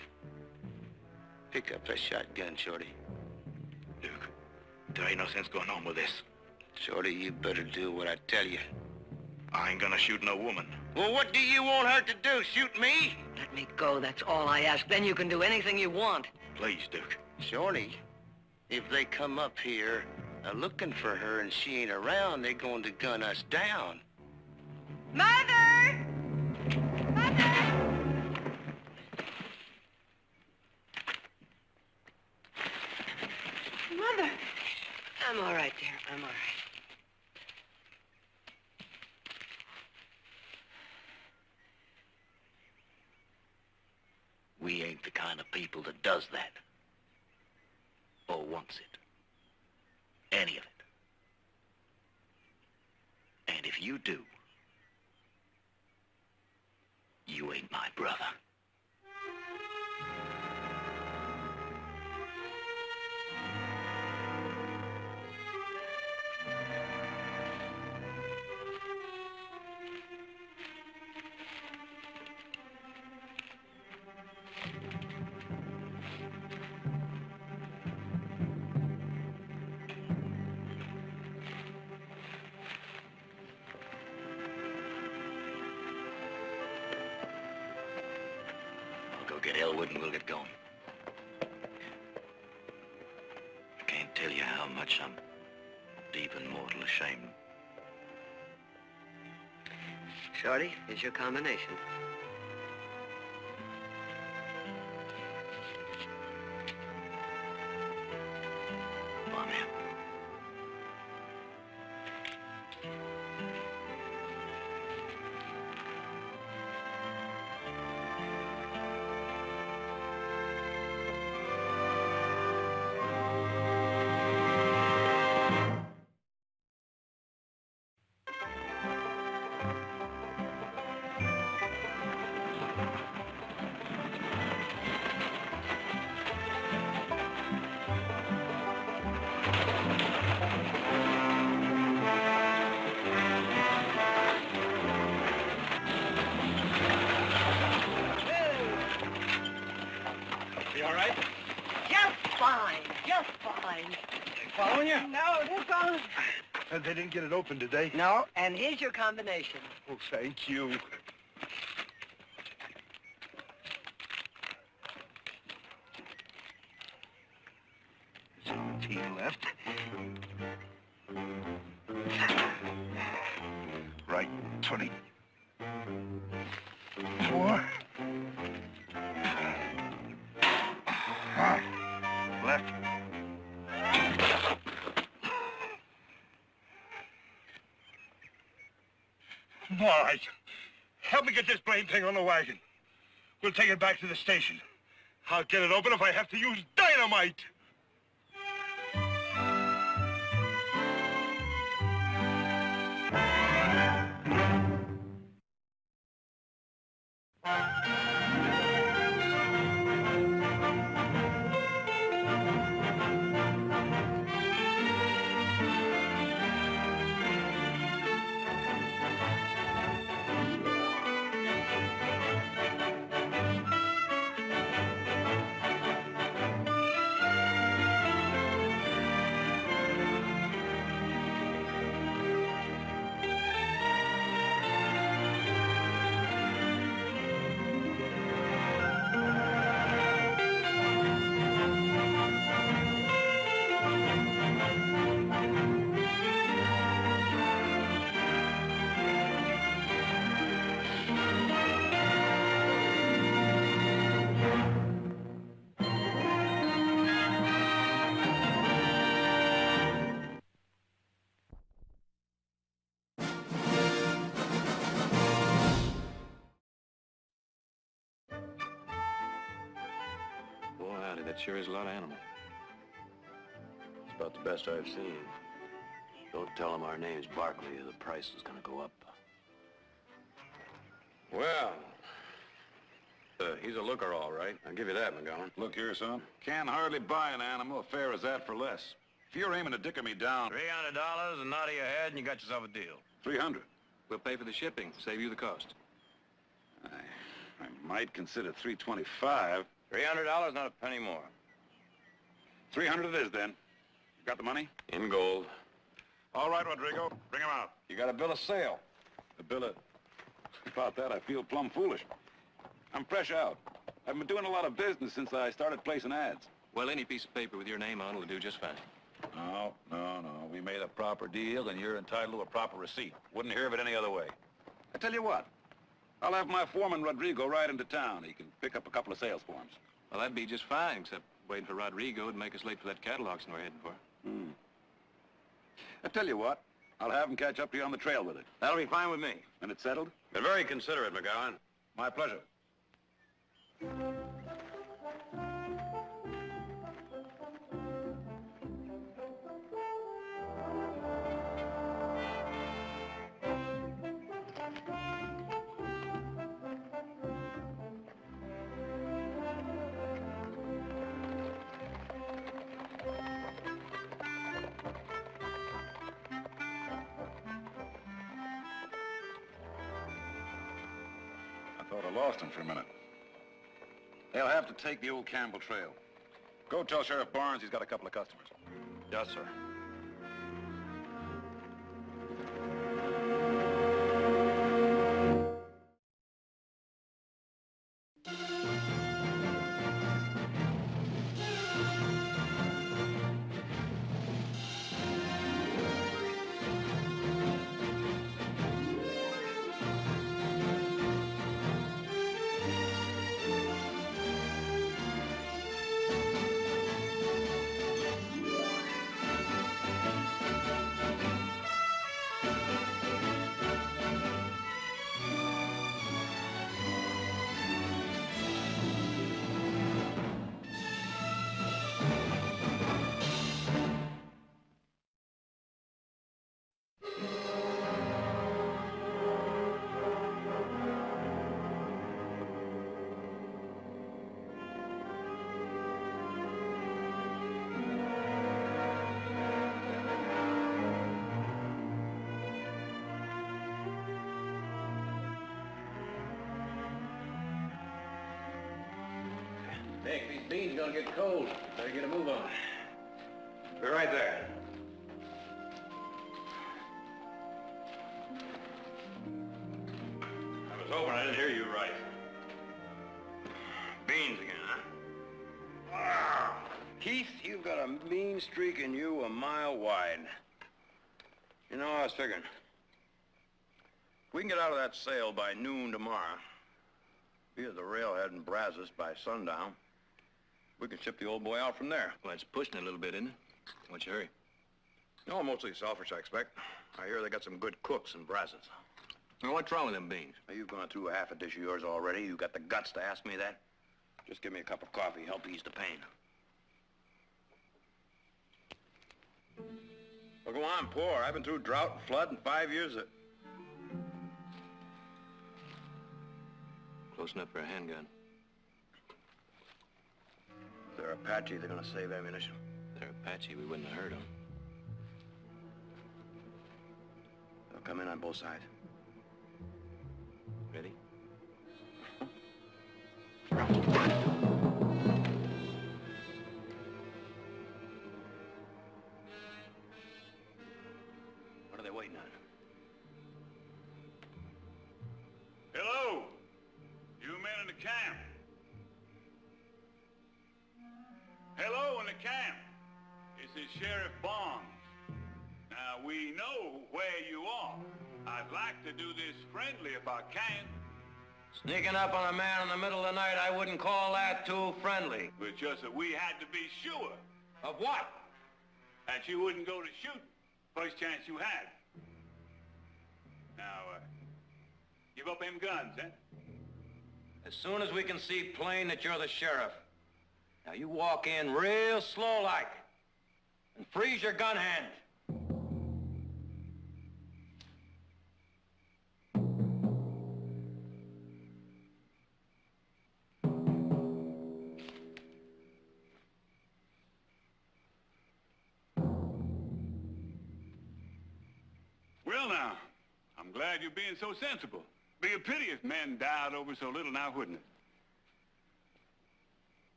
S5: pick up that shotgun, Shorty.
S6: Duke, there ain't no sense going on with this.
S5: Shorty, you better do what I tell you.
S6: I ain't gonna shoot no woman.
S5: Well, what do you want her to do? Shoot me?
S3: Let me go, that's all I ask. Then you can do anything you want.
S6: Please, Duke.
S5: Shorty, if they come up here looking for her and she ain't around, they're going to gun us down.
S4: Mother! Mother! Mother!
S3: I'm all right, dear. I'm all right.
S6: We ain't the kind of people that does that. Or wants it. Any of it. And if you do, you ain't my brother. I'll go get Elwood and we'll get going. I can't tell you how much I'm deep and mortal ashamed.
S3: Shorty, here's your combination.
S6: Come on, man.
S9: You all right?
S3: Just fine. Just fine.
S9: Following you?
S3: No, they're gone.
S9: They didn't get it open today.
S3: No, and here's your combination.
S9: Oh, thank you. $17 left. Right, 20. 4. Left. All right. Help me get this blame thing on the wagon. We'll take it back to the station. I'll get it open if I have to use dynamite.
S8: That sure is a lot of animal.
S2: It's about the best I've seen. Don't tell him our name's Barkley or the price is gonna go up.
S8: Well, he's a looker, all right. I'll give you that, McGowan.
S10: Look here, son. Can't hardly buy an animal as fair as that for less. If you're aiming to dicker me down...
S8: $300 and nod of your head, and you got yourself a deal.
S10: 300.
S8: We'll pay for the shipping, save you the cost.
S10: I might consider 325.
S8: $300, not a penny more.
S10: 300 it is, then. You got the money?
S8: In gold.
S10: All right, Rodrigo. Bring him out.
S8: You got a bill of sale.
S10: A bill of... About that, I feel plumb foolish. I'm fresh out. I've been doing a lot of business since I started placing ads.
S8: Well, any piece of paper with your name on it will do just fine.
S10: No. We made a proper deal, and you're entitled to a proper receipt. Wouldn't hear of it any other way. I tell you what. I'll have my foreman, Rodrigo, ride into town. He can pick up a couple of sales forms.
S8: Well, that'd be just fine, except waiting for Rodrigo to make us late for that cattle auction we're heading for.
S10: I tell you what. I'll have him catch up to you on the trail with it.
S8: That'll be fine with me.
S10: And it's settled?
S8: You're very considerate, McGowan.
S10: My pleasure. I thought I lost him for a minute. They'll have to take the old Campbell Trail. Go tell Sheriff Barnes he's got a couple of customers.
S8: Yes, sir.
S5: Nick, these beans are gonna get cold. Better get a move on.
S8: Be right there. I was hoping I didn't hear you right. Beans again, huh?
S2: Wow. Keith, you've got a mean streak in you a mile wide.
S8: You know, I was figuring. If we can get out of that sale by noon tomorrow, be at the railhead in Brazos by sundown, we can ship the old boy out from there. Well, it's pushing it a little bit, isn't it? What's your hurry? No, mostly selfish, I expect. I hear they got some good cooks in Brazos. Now, what's wrong with them beans?
S2: Now, you've gone through a half a dish of yours already. You got the guts to ask me that? Just give me a cup of coffee, help ease the pain.
S8: Well, go on, pour. I've been through drought and flood in 5 years. Close enough for a handgun.
S2: If they're Apache, they're gonna save ammunition.
S8: If they're Apache, we wouldn't have heard them.
S2: They'll come in on both sides.
S8: Ready?
S2: What are they waiting on?
S9: Hello? You men in the camp? Hello in the camp. This is Sheriff Barnes. Now, we know where you are. I'd like to do this friendly if I can.
S5: Sneaking up on a man in the middle of the night, I wouldn't call that too friendly.
S9: But just that we had to be sure
S5: Of what?
S9: that you wouldn't go to shoot first chance you had. Now, give up them guns, eh?
S5: As soon as we can see plain that you're the sheriff. Now you walk in real slow-like and freeze your gun hand.
S9: Well, now, I'm glad you're being so sensible. Be a pity if men died over so little now, wouldn't it?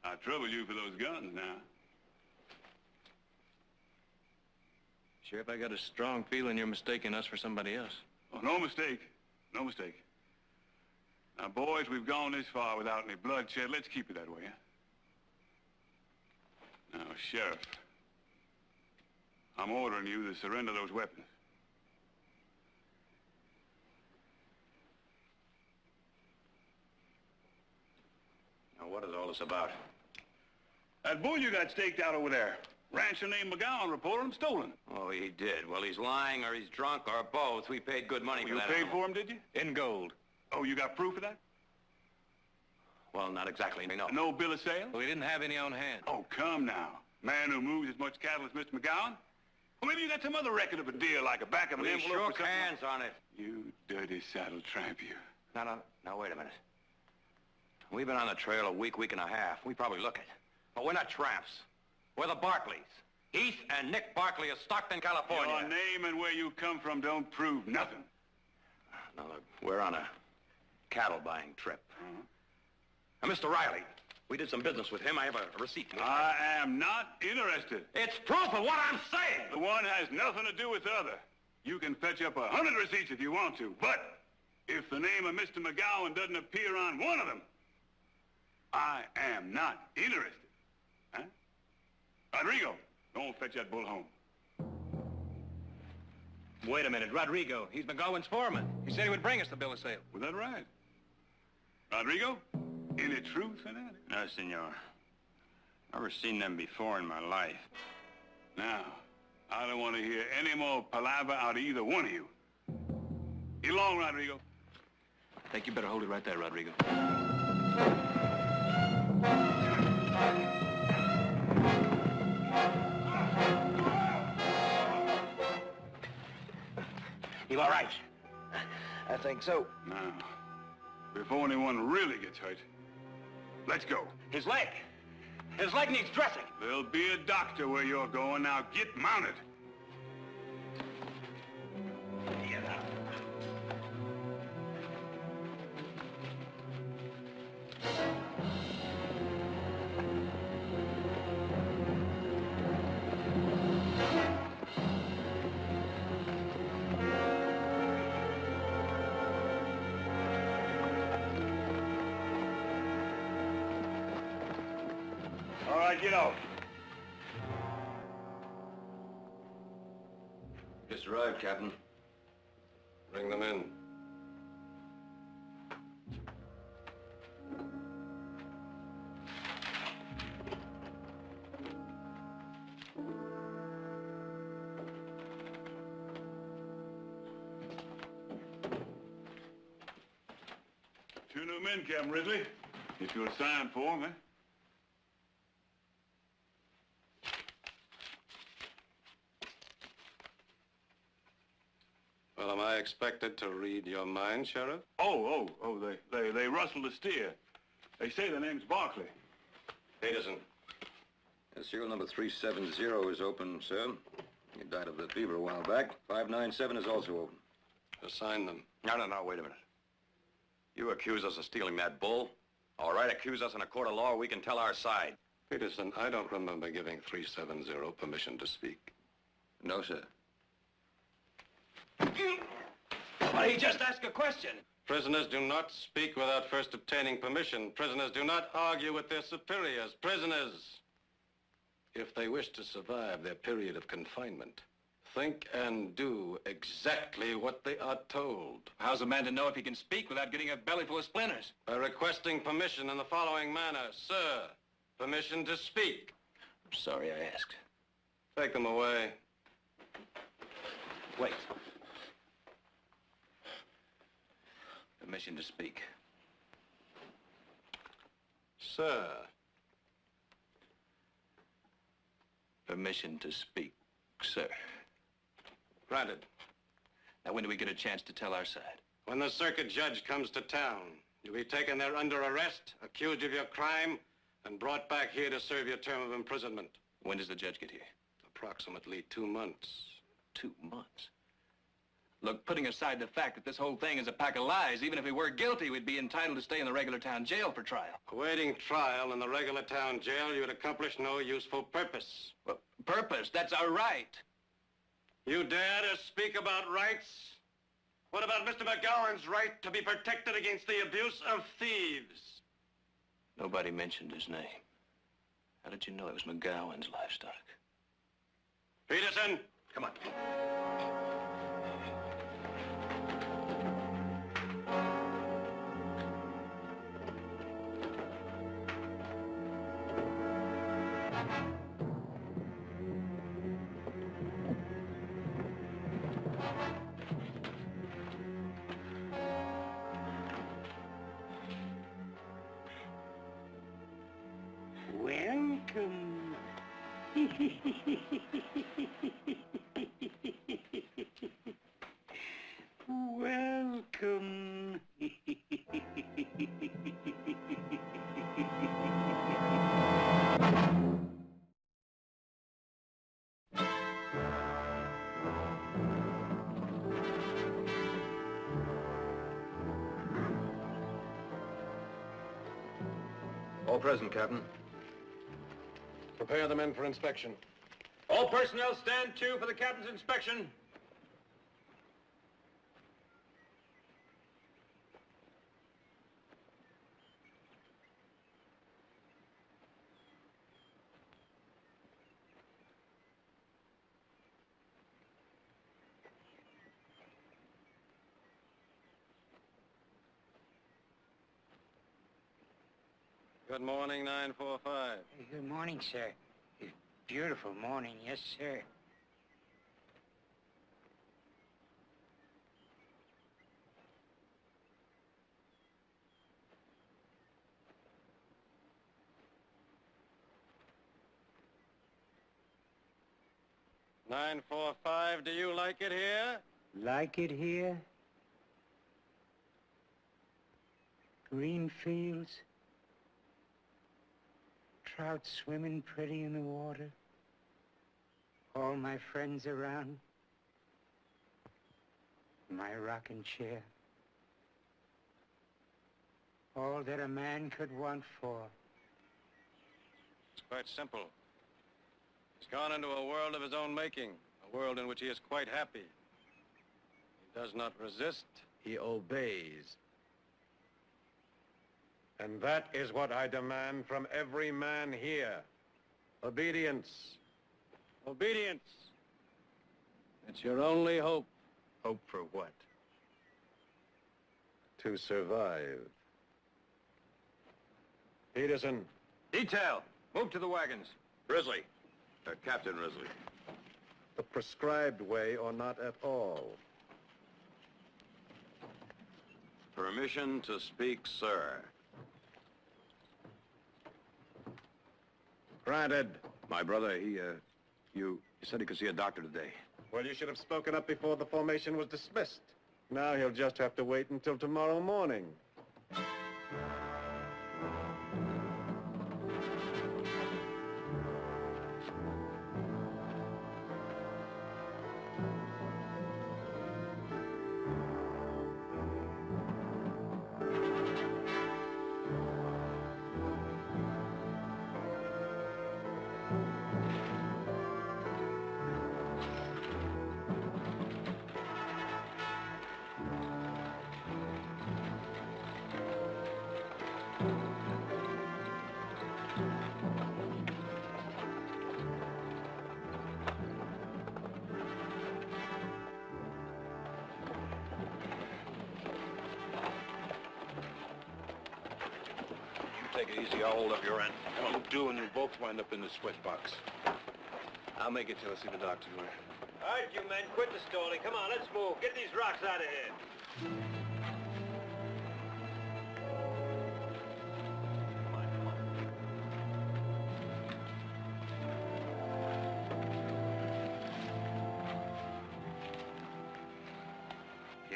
S9: I trouble you for those guns now.
S5: Sheriff, I got a strong feeling you're mistaking us for somebody else.
S9: Oh, no mistake. No mistake. Now, boys, we've gone this far without any bloodshed. Let's keep it that way, huh? Now, Sheriff, I'm ordering you to surrender those weapons.
S8: Now, what is all this about?
S9: That bull you got staked out over there. Rancher named McGowan reported him stolen.
S8: Oh, he did. Well, he's lying or he's drunk or both. We paid good money for
S9: You
S8: that
S9: paid
S8: animal.
S9: for him, did you?
S8: In gold.
S9: Oh, you got proof of that?
S8: Well, not exactly, no.
S9: No bill of sale?
S5: We didn't have any on hand.
S9: Oh, come now. Man who moves as much cattle as Mr. McGowan? Well, maybe you got some other record of a deal, like a back of an
S8: We
S9: envelope or
S8: shook
S9: something.
S8: hands on it.
S9: You dirty saddle tramp, you.
S8: Now, wait a minute. We've been on the trail a week and a half. We probably look it. But we're not tramps. We're the Barclays. Heath and Nick Barclay of Stockton, California.
S9: Your name and where you come from don't prove nothing.
S8: Now, look, we're on a cattle buying trip. Now, Mr. Riley, we did some business with him. I have a receipt for it.
S9: I am not interested.
S8: It's proof of what I'm saying.
S9: The one has nothing to do with the other. You can fetch up 100 receipts if you want to, but if the name of Mr. McGowan doesn't appear on one of them, I am not interested. Huh? Rodrigo, don't fetch that bull home.
S5: Wait a minute, Rodrigo. He's McGowan's foreman. He said he would bring us the bill of sale.
S9: Was that right? Rodrigo, any truth in that?
S10: No, senor. Never seen them before in my life.
S9: Now, I don't want to hear any more palaver out of either one of you. Get along, Rodrigo.
S5: I think you better hold it right there, Rodrigo.
S8: You all right?
S2: I think so.
S9: Now, before anyone really gets hurt, let's go.
S8: His leg. His leg needs dressing.
S9: There'll be a doctor where you're going. Now, get mounted. All right, get out.
S8: Just arrived, Captain. Bring them in.
S9: Two new men, Captain Ridley. If you'll sign for them, eh?
S8: Well, am I expected to read your mind, Sheriff?
S9: Oh, they rustled a steer. They say the name's Barclay.
S8: Peterson. Serial number 370 is open, sir. He died of the fever a while back. 597 is also open. Assign them. No, wait a minute. You accuse us of stealing that bull? All right, accuse us in a court of law, we can tell our side. Peterson, I don't remember giving 370 permission to speak. No, sir.
S5: But he just asked a question.
S8: Prisoners do not speak without first obtaining permission. Prisoners do not argue with their superiors. Prisoners, if they wish to survive their period of confinement, think and do exactly what they are told.
S5: How's a man to know if he can speak without getting a belly full of splinters?
S8: By requesting permission in the following manner. Sir, permission to speak.
S5: I'm sorry I asked.
S8: Take them away.
S5: Wait. Permission to speak.
S8: Sir,
S11: Permission to speak, sir.
S12: Granted.
S11: Now, when do we get a chance to tell our side?
S12: When the circuit judge comes to town, you'll be taken there under arrest, accused of your crime, and brought back here to serve your term of imprisonment.
S11: When does the judge get here?
S12: Approximately 2 months.
S11: 2 months? Look, putting aside the fact that this whole thing is a pack of lies, even if we were guilty, we'd be entitled to stay in the regular town jail for trial.
S12: Awaiting trial in the regular town jail, you would accomplish no useful purpose.
S11: Well, purpose? That's our right.
S12: You dare to speak about rights? What about Mr. McGowan's right to be protected against the abuse of thieves?
S11: Nobody mentioned his name. How did you know it was McGowan's livestock?
S12: Peterson!
S11: Come on.
S1: Welcome. Welcome.
S8: All present, Captain.
S12: Prepare the men for inspection.
S8: All personnel stand to for the captain's inspection.
S12: Good morning, 945.
S1: Good morning, sir. Beautiful morning, yes, sir.
S12: Nine, 4-5, do you like it here?
S1: Like it here? Green fields. Trout swimming pretty in the water. All my friends around. My rocking chair. All that a man could want for.
S12: It's quite simple. He's gone into a world of his own making, a world in which he is quite happy. He does not resist, he obeys. And that is what I demand from every man here. Obedience. Obedience. It's your only hope.
S8: Hope for what?
S12: To survive. Peterson.
S8: Detail, move to the wagons. Risley. Captain Risley.
S12: The prescribed way or not at all.
S8: Permission to speak, sir.
S12: Granted.
S8: My brother, you said he could see a doctor today.
S12: Well, you should have spoken up before the formation was dismissed. Now he'll just have to wait until tomorrow morning.
S8: Take it easy, I'll hold up your end. Don't do, and you'll both wind up in the sweat box. I'll make it till I see the doctor.
S5: All right, you men, quit the stalling. Come on, let's move. Get these rocks out of here. Come on, come on.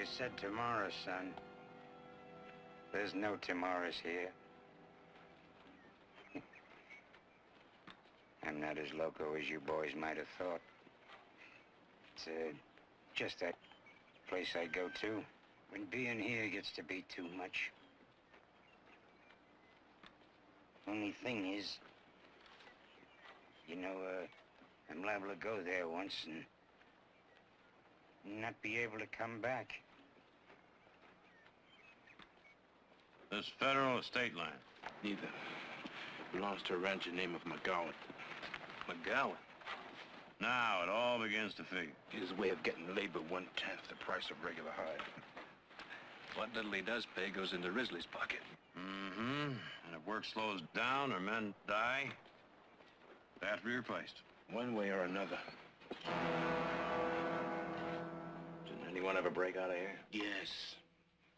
S13: You said tomorrow, son. There's no tomorrows here. I'm not as loco as you boys might have thought. It's just that place I go to when being here gets to be too much. Only thing is, you know, I'm liable to go there once and not be able to come back.
S12: This federal or state land?
S6: Neither. Belongs to a rancher named of McGowan.
S12: McGowan. Now it all begins to figure.
S6: His way of getting labor 1/10 the price of regular hire.
S11: What little he does pay goes into Risley's pocket.
S12: Mm-hmm. And if work slows down or men die, they have to be replaced.
S6: One way or another.
S5: Didn't anyone ever break out of here?
S6: Yes.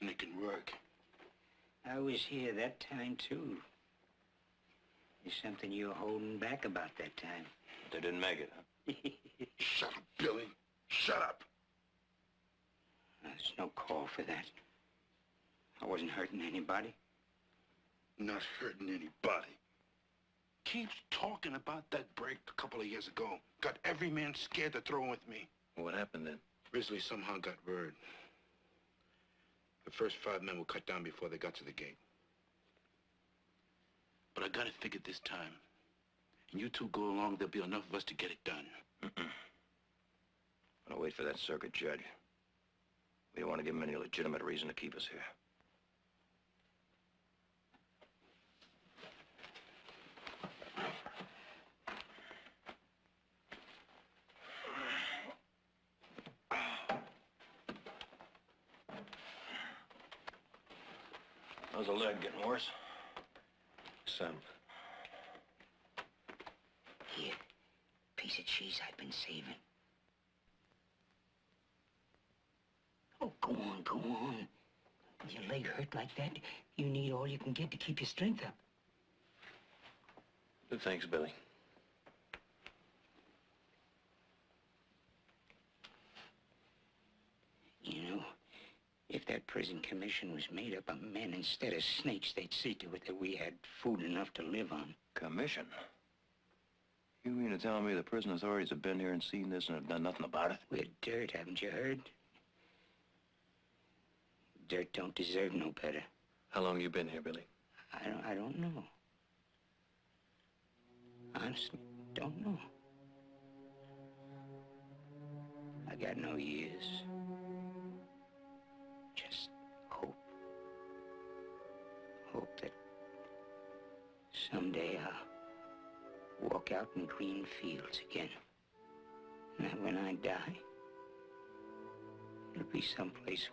S6: And it can work.
S13: I was here that time, too. There's something you're holding back about that time.
S5: They didn't make it, huh?
S6: Shut up, Billy. Shut up.
S13: There's no call for that. I wasn't hurting anybody.
S6: Not hurting anybody. Keeps talking about that break a couple of years ago. Got every man scared to throw in with me.
S5: What happened then?
S6: Risley somehow got word. The first 5 men were cut down before they got to the gate. But I got it figured this time. And you two go along, there'll be enough of us to get it done.
S5: I'll wait for that circuit judge. We don't want to give him any legitimate reason to keep us here. How's the leg getting worse?
S6: Some.
S13: Here, piece of cheese I've been saving. Oh, go on, go on. Your leg hurt like that, you need all you can get to keep your strength up.
S5: Thanks, Billy.
S13: You know, if that prison commission was made up of men instead of snakes, they'd see to it that we had food enough to live on.
S5: Commission? You mean to tell me the prison authorities have been here and seen this and have done nothing about it?
S13: We're dirt, haven't you heard? Dirt don't deserve no better.
S5: How long you been here, Billy?
S13: I don't know. Honestly, don't know. I got no years. Just hope. Hope that someday I'll walk out in green fields again. And that when I die, it'll be someplace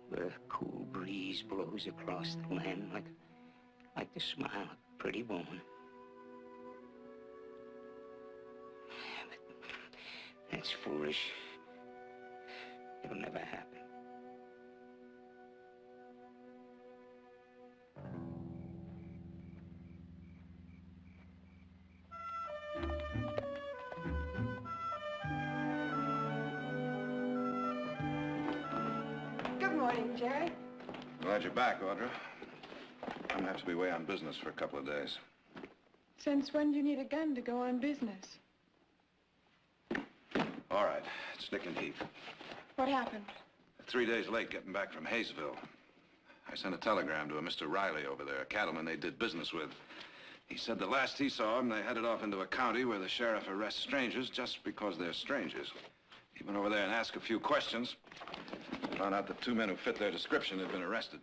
S13: where a cool breeze blows across the land like the smile of a pretty woman. But that's foolish. It'll never happen.
S4: Good morning, Jerry.
S8: Glad you're back, Audra. I'm gonna have to be away on business for a couple of days.
S4: Since when do you need a gun to go on business?
S8: All right, it's Nick and Heath.
S4: What happened?
S8: 3 days late getting back from Hayesville. I sent a telegram to a Mr. Riley over there, a cattleman they did business with. He said the last he saw him, they headed off into a county where the sheriff arrests strangers just because they're strangers. He went over there and asked a few questions. Found out that 2 men who fit their description had been arrested.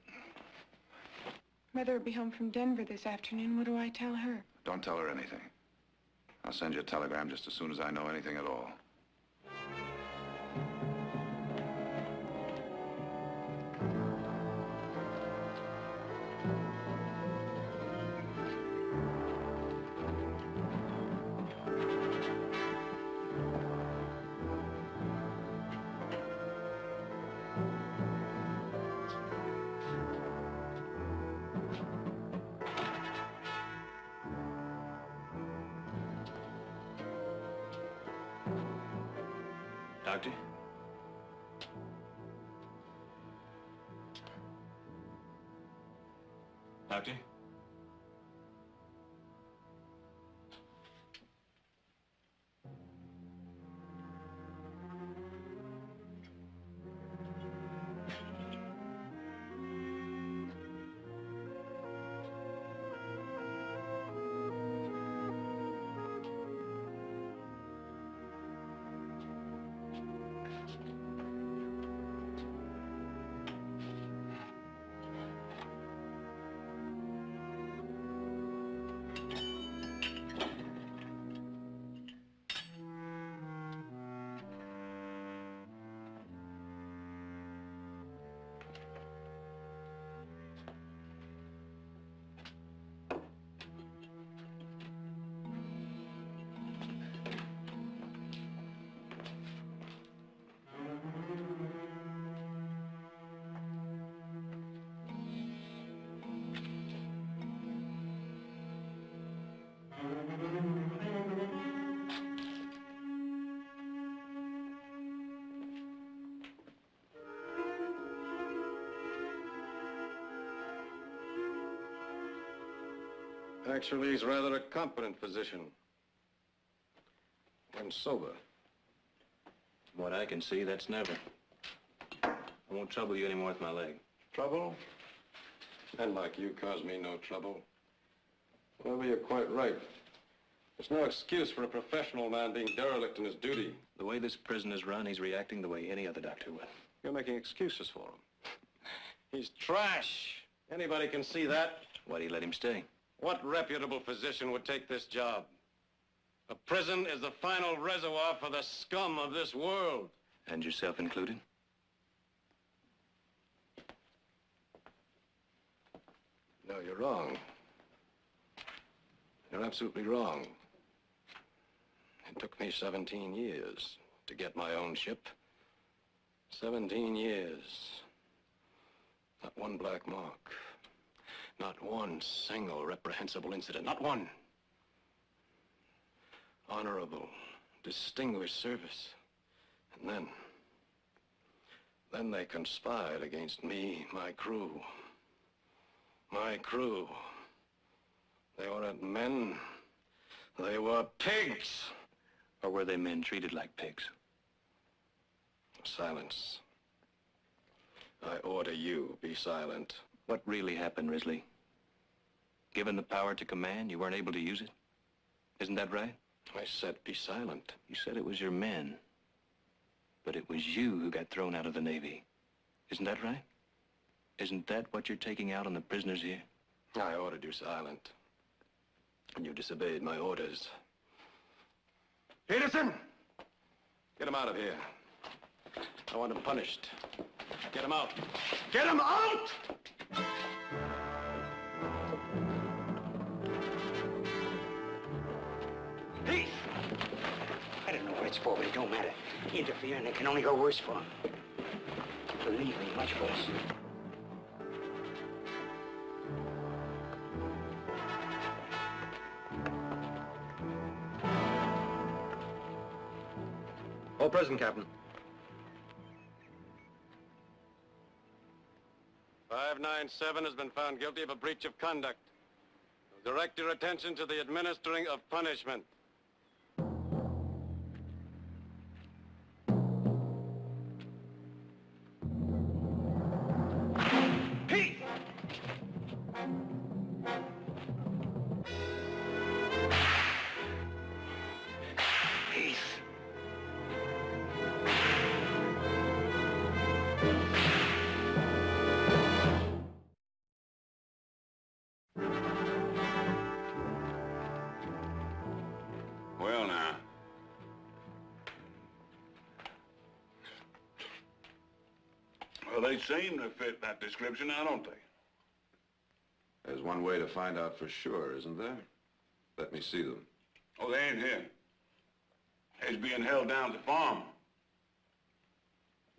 S4: Mother will be home from Denver this afternoon. What do I tell her?
S8: Don't tell her anything. I'll send you a telegram just as soon as I know anything at all.
S5: Doctor?
S11: Have you?
S12: Actually, he's rather a competent physician. When sober.
S11: From what I can see, that's never. I won't trouble you anymore with my leg.
S12: Trouble? Men like you cause me no trouble. Well, you're quite right. There's no excuse for a professional man being derelict in his duty.
S11: The way this prison is run, he's reacting the way any other doctor would.
S12: You're making excuses for him. He's trash. Anybody can see that.
S11: Why do you let him stay?
S12: What reputable physician would take this job? A prison is the final reservoir for the scum of this world.
S11: And yourself included?
S12: No, you're wrong. You're absolutely wrong. It took me 17 years to get my own ship. 17 years. Not one black mark. Not one single reprehensible incident. Not one. Honorable, distinguished service. And then they conspired against me, my crew. My crew. They weren't men. They were pigs.
S11: Or were they men treated like pigs?
S12: Silence. I order you, be silent.
S11: What really happened, Risley? Given the power to command, you weren't able to use it? Isn't that right?
S12: I said be silent.
S11: You said it was your men. But it was you who got thrown out of the Navy. Isn't that right? Isn't that what you're taking out on the prisoners here?
S12: I ordered you silent. And you disobeyed my orders. Peterson! Get him out of here. I want him punished. Get him out. Get him out!
S13: Peace! I don't know what it's for, but it don't matter. Interfere and it can only go worse for him. Believe me, much worse.
S12: All present, Captain. 597 has been found guilty of a breach of conduct. Direct your attention to the administering of punishment.
S13: Peace! Peace.
S9: Well, now. Well, they seem to fit that description now, don't they?
S8: There's one way to find out for sure, isn't there? Let me see them.
S9: Oh, they ain't here. They's being held down at the farm.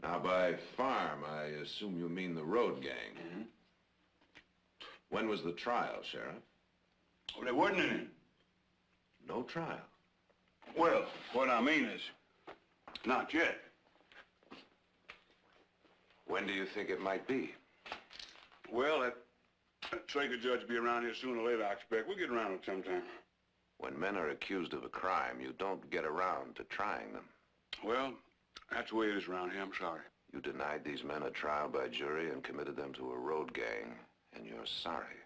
S8: Now, by farm, I assume you mean the road gang.
S9: Mm-hmm.
S8: When was the trial, Sheriff?
S9: Oh, there wasn't any.
S8: No trial.
S9: Well, what I mean is, not yet.
S8: When do you think it might be?
S9: Well, at Traeger judge will be around here sooner or later, I expect. We'll get around to it sometime.
S8: When men are accused of a crime, you don't get around to trying them.
S9: Well, that's the way it is around here. I'm sorry.
S8: You denied these men a trial by jury and committed them to a road gang, and you're sorry.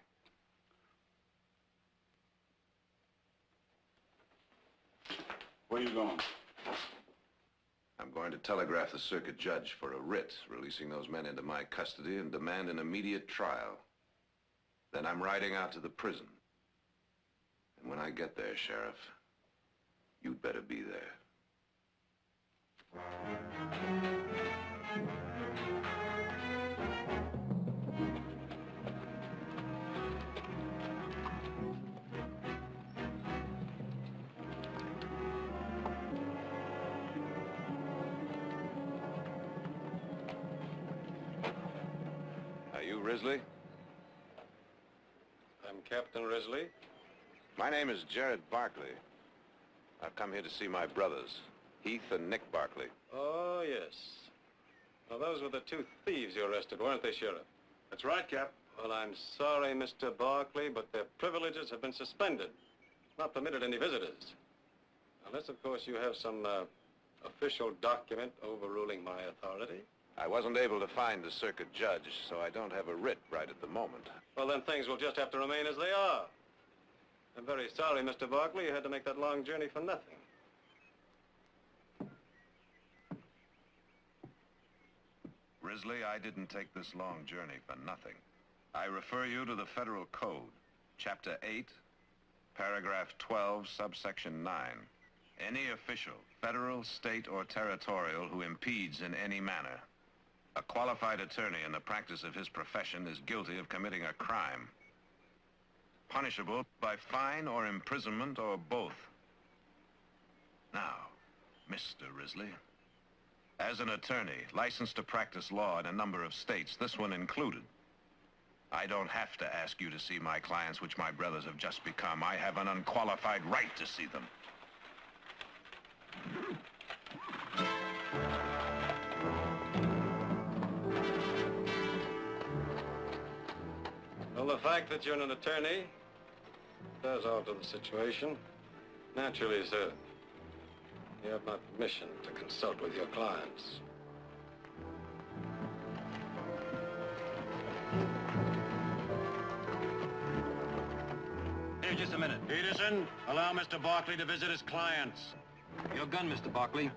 S9: Where you going?
S8: I'm going to telegraph the circuit judge for a writ, releasing those men into my custody and demand an immediate trial. Then I'm riding out to the prison. And when I get there, Sheriff, you'd better be there. Are you Risley?
S12: I'm Captain Risley.
S8: My name is Jared Barkley. I've come here to see my brothers, Heath and Nick Barkley.
S12: Oh, yes. Now, those were the two thieves you arrested, weren't they, Sheriff?
S9: That's right, Cap.
S12: Well, I'm sorry, Mr. Barkley, but their privileges have been suspended. Not permitted any visitors. Unless, of course, you have some official document overruling my authority.
S8: I wasn't able to find the circuit judge, so I don't have a writ right at the moment.
S12: Well, then things will just have to remain as they are. I'm very sorry, Mr. Barkley, you had to make that long journey for nothing.
S8: Risley, I didn't take this long journey for nothing. I refer you to the Federal Code, Chapter 8, Paragraph 12, Subsection 9. Any official, federal, state, or territorial, who impedes in any manner a qualified attorney in the practice of his profession is guilty of committing a crime, punishable by fine or imprisonment or both. Now, Mr. Risley, as an attorney licensed to practice law in a number of states, this one included, I don't have to ask you to see my clients, which my brothers have just become. I have an unqualified right to see them.
S12: Well, the fact that you're an attorney does alter the situation. Naturally, sir. You have my permission to consult with your clients.
S11: Here, just a minute.
S12: Peterson, allow Mr. Barkley to visit his clients.
S11: Your gun, Mr. Barkley.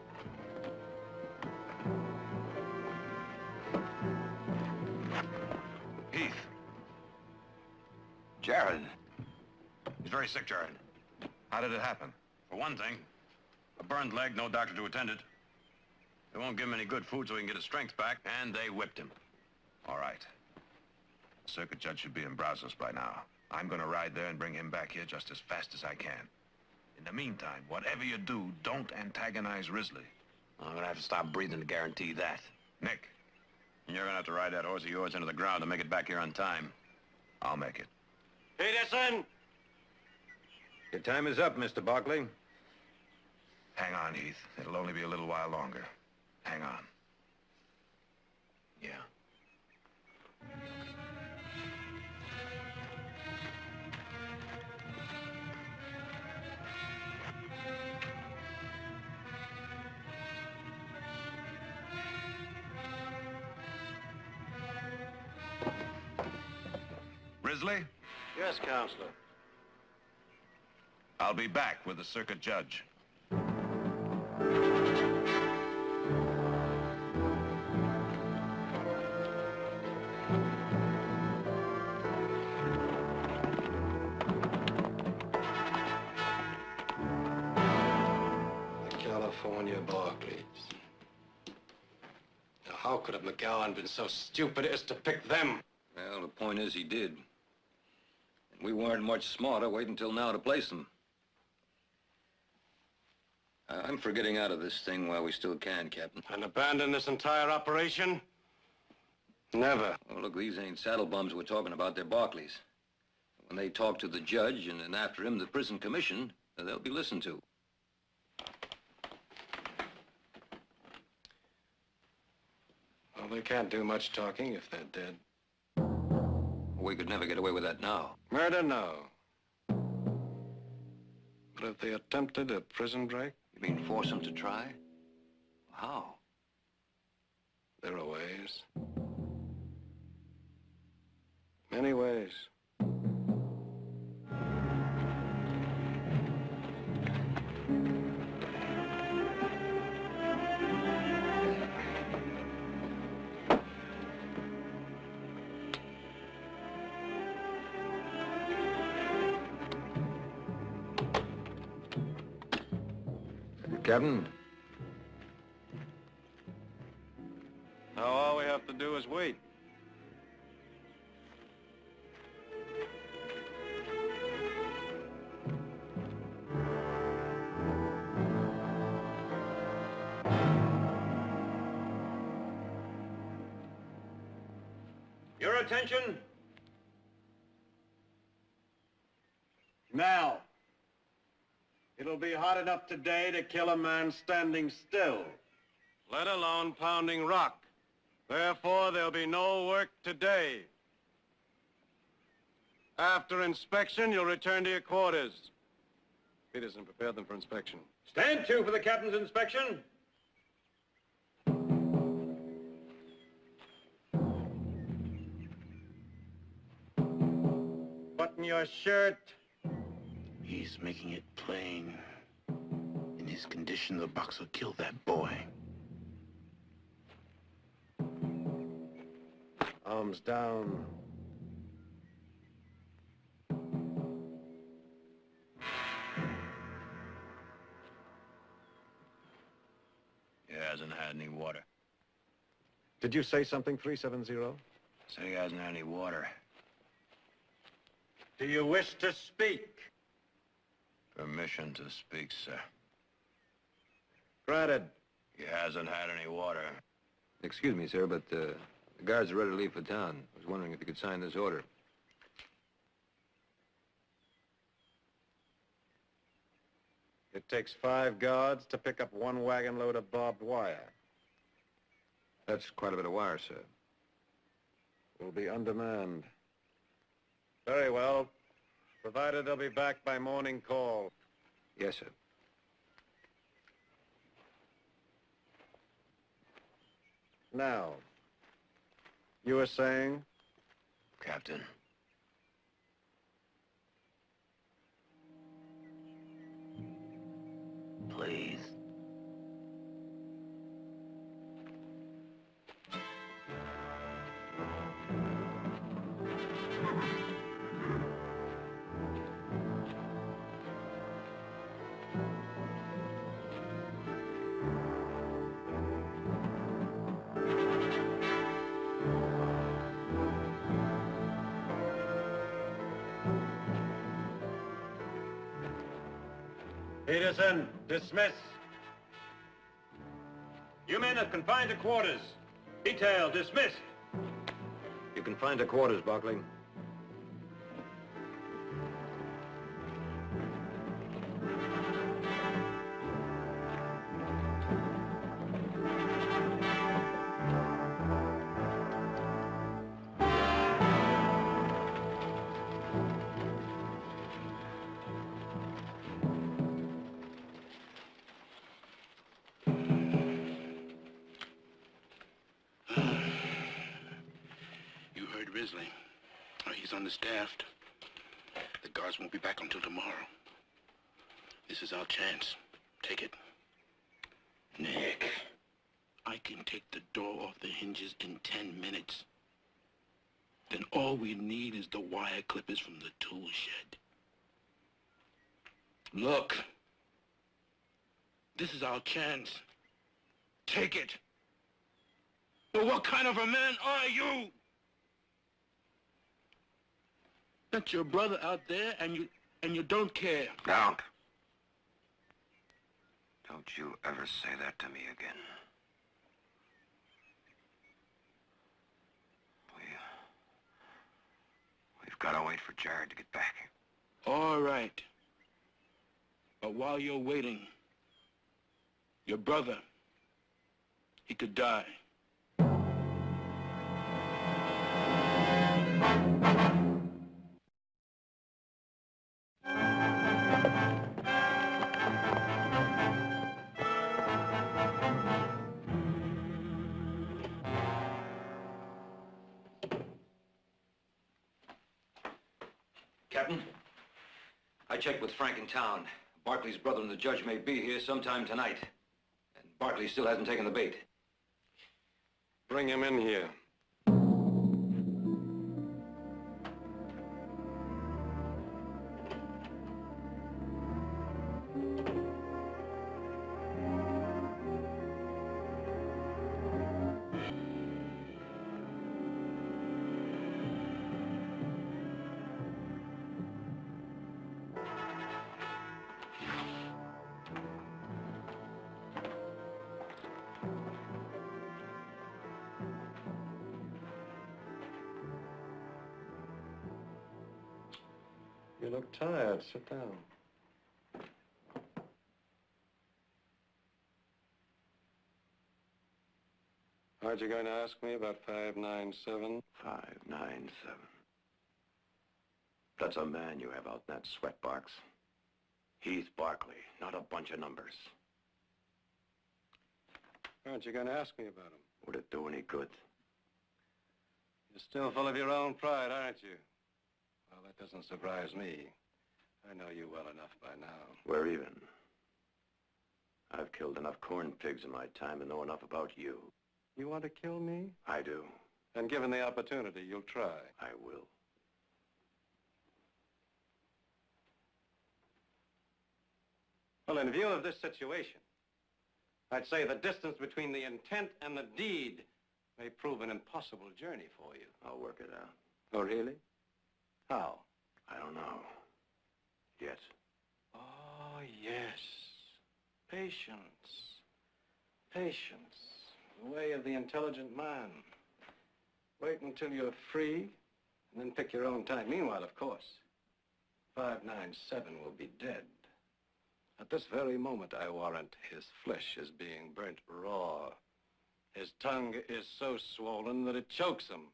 S8: Heath. Jared. He's very sick, Jared. How did it happen?
S10: For one thing, a burned leg, no doctor to attend it. They won't give him any good food so he can get his strength back, and they whipped him.
S8: All right. The circuit judge should be in Brazos by now. I'm gonna ride there and bring him back here just as fast as I can. In the meantime, whatever you do, don't antagonize Risley.
S10: I'm gonna have to stop breathing to guarantee that.
S8: Nick,
S10: You're gonna have to ride that horse of yours into the ground to make it back here on time.
S8: I'll make it.
S12: Peterson! Your time is up, Mr. Barkley.
S8: Hang on, Heath. It'll only be a little while longer. Hang on. Yeah. Risley,
S12: Yes, Counselor.
S8: I'll be back with the circuit judge.
S12: The California Barclays. Now, how could have McGowan been so stupid as to pick them?
S11: Well, the point is he did. And we weren't much smarter waiting until now to place him. I'm for getting out of this thing while we still can, Captain.
S12: And abandon this entire operation? Never.
S11: Well, look, these ain't saddle bums we're talking about. They're Barclays. When they talk to the judge and then after him the prison commission, they'll be listened to.
S12: Well, they can't do much talking if they're dead.
S11: We could never get away with that now.
S12: Murder, no. But if they attempted a prison break?
S11: You mean force them to try? How?
S12: There are ways. Many ways.
S11: Captain?
S12: Now all we have to do is wait.
S5: Your attention.
S12: Now. It'll be hot enough today to kill a man standing still, let alone pounding rock. Therefore, there'll be no work today. After inspection, you'll return to your quarters. Peterson, prepare them for inspection.
S5: Stand to for the captain's inspection.
S12: Button your shirt.
S6: He's making it plain. In his condition, the boxer killed that boy.
S12: Arms down.
S8: He hasn't had any water.
S12: Did you say something, 370?
S8: Said he hasn't had any water.
S12: Do you wish to speak?
S8: Permission to speak, sir.
S12: Granted.
S8: He hasn't had any water.
S11: Excuse me, sir, but the guards are ready to leave for town. I was wondering if you could sign this order.
S12: It takes 5 guards to pick up 1 wagon load of barbed wire.
S11: That's quite a bit of wire, sir.
S12: We'll be undermanned. Very well. Provided they'll be back by morning call.
S11: Yes, sir.
S12: Now, you were saying?
S8: Captain.
S6: Please.
S12: Peterson, dismiss. You men are confined to quarters. Detail, dismissed.
S11: You can find the quarters, Barclay.
S6: Risley. He's understaffed. The guards won't be back until tomorrow. This is our chance. Take it. Nick, I can take the door off the hinges in 10 minutes. Then all we need is the wire clippers from the tool shed. Look. This is our chance. Take it. But what kind of a man are you? That's your brother out there, and you don't care.
S13: Don't you ever say that to me again. We've got to wait for Jared to get back.
S6: All right. But while you're waiting, your brother, he could die.
S11: Captain, I checked with Frank in town. Barkley's brother and the judge may be here sometime tonight. And Barkley still hasn't taken the bait.
S12: Bring him in here. You look tired. Sit down. Aren't you going to ask me about 597?
S2: 597. That's a man you have out in that sweatbox. He's Barkley, not a bunch of numbers.
S12: Aren't you going to ask me about him?
S2: Would it do any good?
S12: You're still full of your own pride, aren't you? Well, that doesn't surprise me. I know you well enough by now.
S2: We're even. I've killed enough corn pigs in my time to know enough about you.
S12: You want to kill me?
S2: I do.
S12: And given the opportunity, you'll try.
S2: I will.
S12: Well, in view of this situation, I'd say the distance between the intent and the deed may prove an impossible journey for you.
S2: I'll work it out.
S12: Oh, really? How?
S2: I don't know. Yet.
S12: Oh, yes. Patience. Patience. The way of the intelligent man. Wait until you're free, and then pick your own time. Meanwhile, of course, 597 will be dead. At this very moment, I warrant his flesh is being burnt raw. His tongue is so swollen that it chokes him.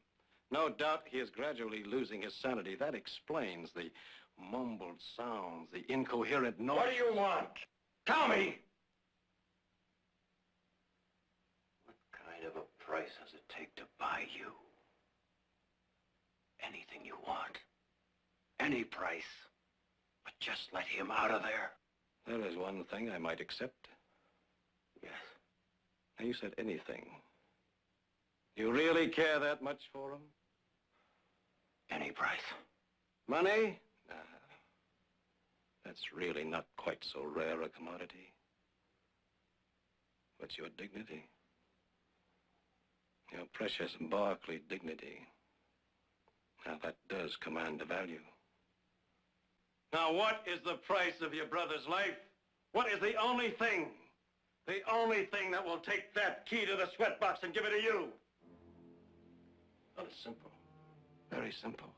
S12: No doubt he is gradually losing his sanity. That explains the mumbled sounds, the incoherent noise.
S2: What do you want? Tell me! What kind of a price does it take to buy you? Anything you want. Any price. But just let him out of there.
S12: There is one thing I might accept.
S2: Yes.
S12: Now, you said anything. You really care that much for him?
S2: Any price.
S12: Money? Nah. That's really not quite so rare a commodity. But your dignity. Your precious Barkley dignity. Now, that does command a value. Now, what is the price of your brother's life? What is the only thing that will take that key to the sweatbox and give it to you? Well, it's simple. Very simple.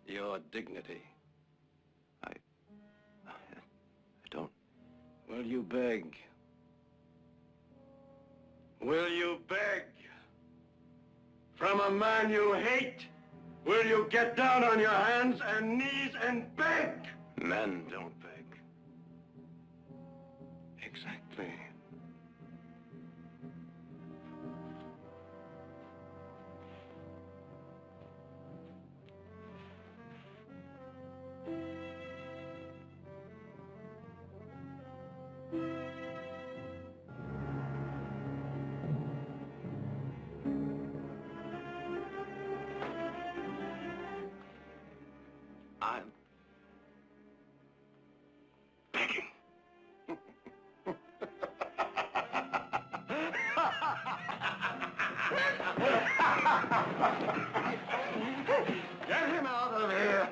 S12: Your dignity.
S2: I don't.
S12: Will you beg? Will you beg? From a man you hate? Will you get down on your hands and knees and beg?
S2: Men don't beg.
S12: Exactly.
S2: I'm begging.
S12: Get him out of here!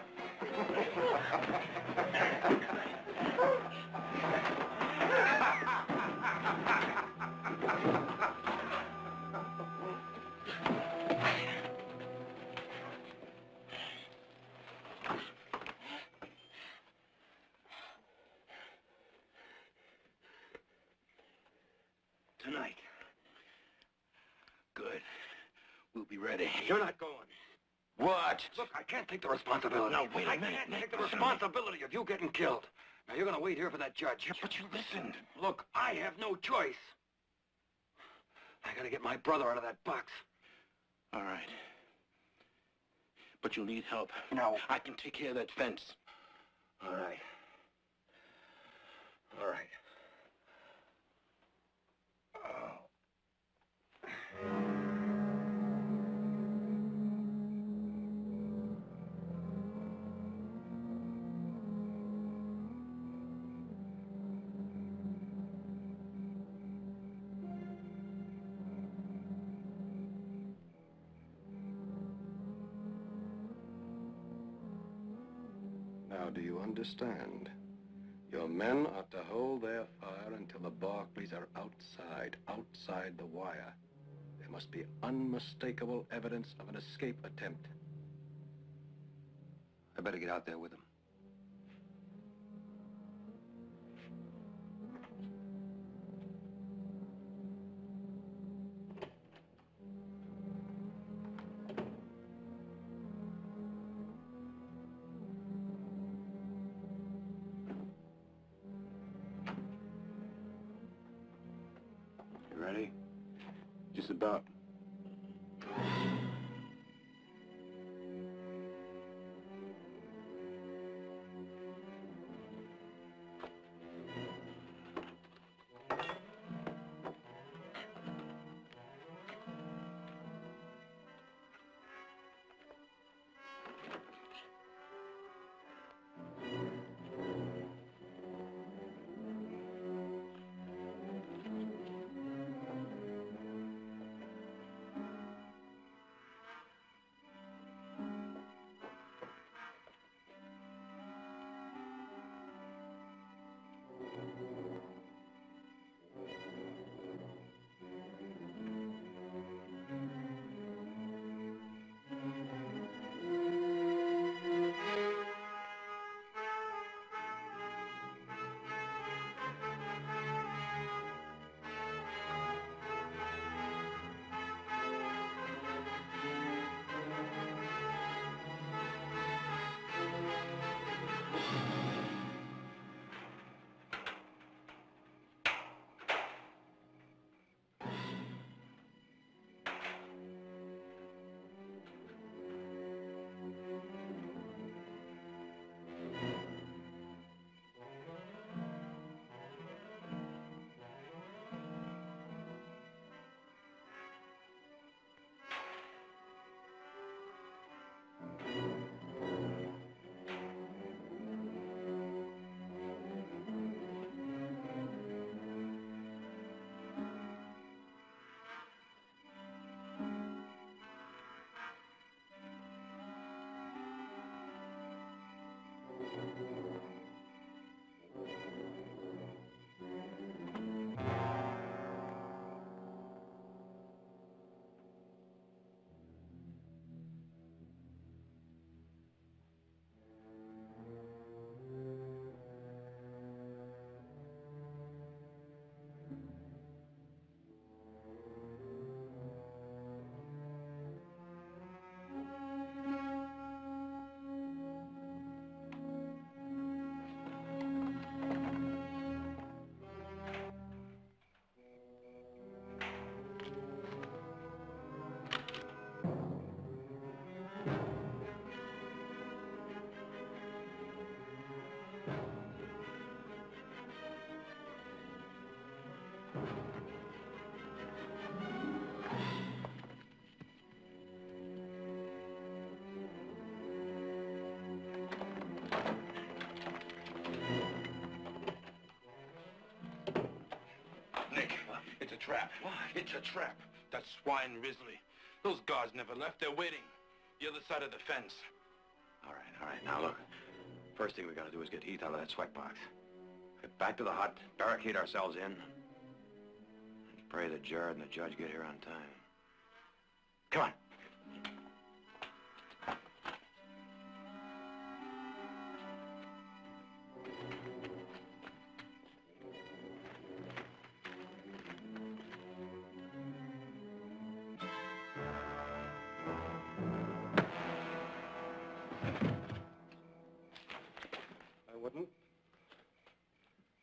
S2: Tonight. Good. We'll be ready.
S12: You're not going.
S2: What? Look, I can't take the responsibility.
S12: Now, wait a minute,
S2: I can't
S12: Nick.
S2: take the responsibility of you getting killed. Now, you're gonna wait here for that judge.
S12: Yeah, but you listened.
S2: Look, I have no choice. I gotta get my brother out of that box.
S6: All right. But you'll need help.
S2: No.
S6: I can take care of that fence.
S2: All right. All right.
S12: Now, do you understand? Your men are to hold their fire until the Barclays are outside the wire. There must be unmistakable evidence of an escape attempt. I better get out there with them.
S2: You ready?
S12: Just about.
S6: It's a trap. Why? It's a trap. That swine Risley. Those guards never left. They're waiting. The other side of the fence.
S8: All right. Now, look. First thing we gotta do is get Heath out of that sweatbox. Get back to the hut, barricade ourselves in, and pray that Jared and the judge get here on time. Come on.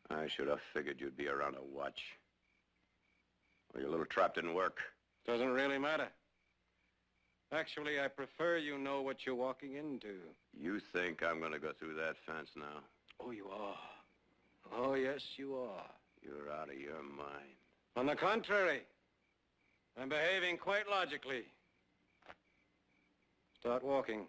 S8: I should have figured you'd be around to watch. Well, your little trap didn't work.
S12: Doesn't really matter. Actually, I prefer you know what you're walking into.
S8: You think I'm gonna go through that fence now?
S12: Oh, you are. Oh, yes, you are.
S8: You're out of your mind.
S12: On the contrary, I'm behaving quite logically. Start walking.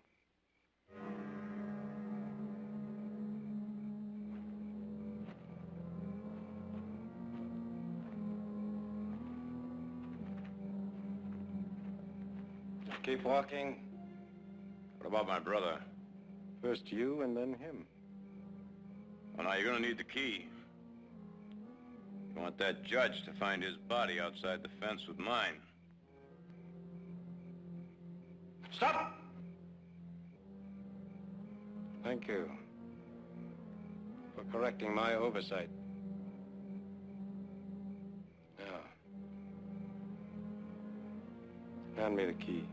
S12: Keep walking.
S8: What about my brother?
S12: First you and then him.
S8: Well, now, you're gonna need the key. You want that judge to find his body outside the fence with mine.
S6: Stop!
S12: Thank you for correcting my oversight. Now, hand me the key.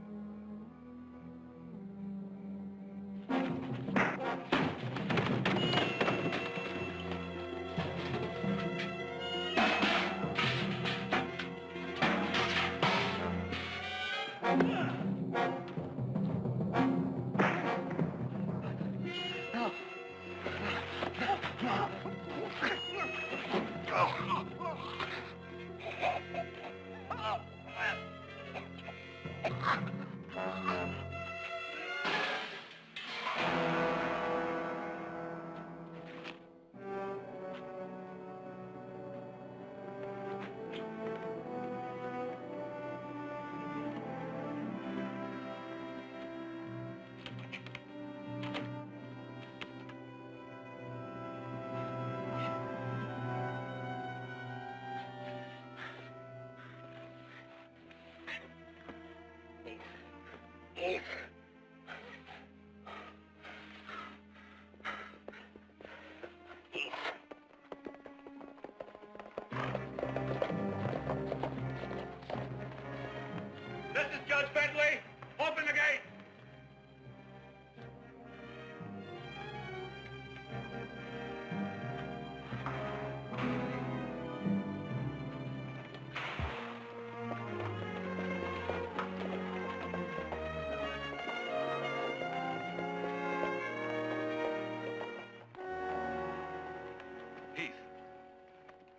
S9: This is Judge Bentley. Open the gate.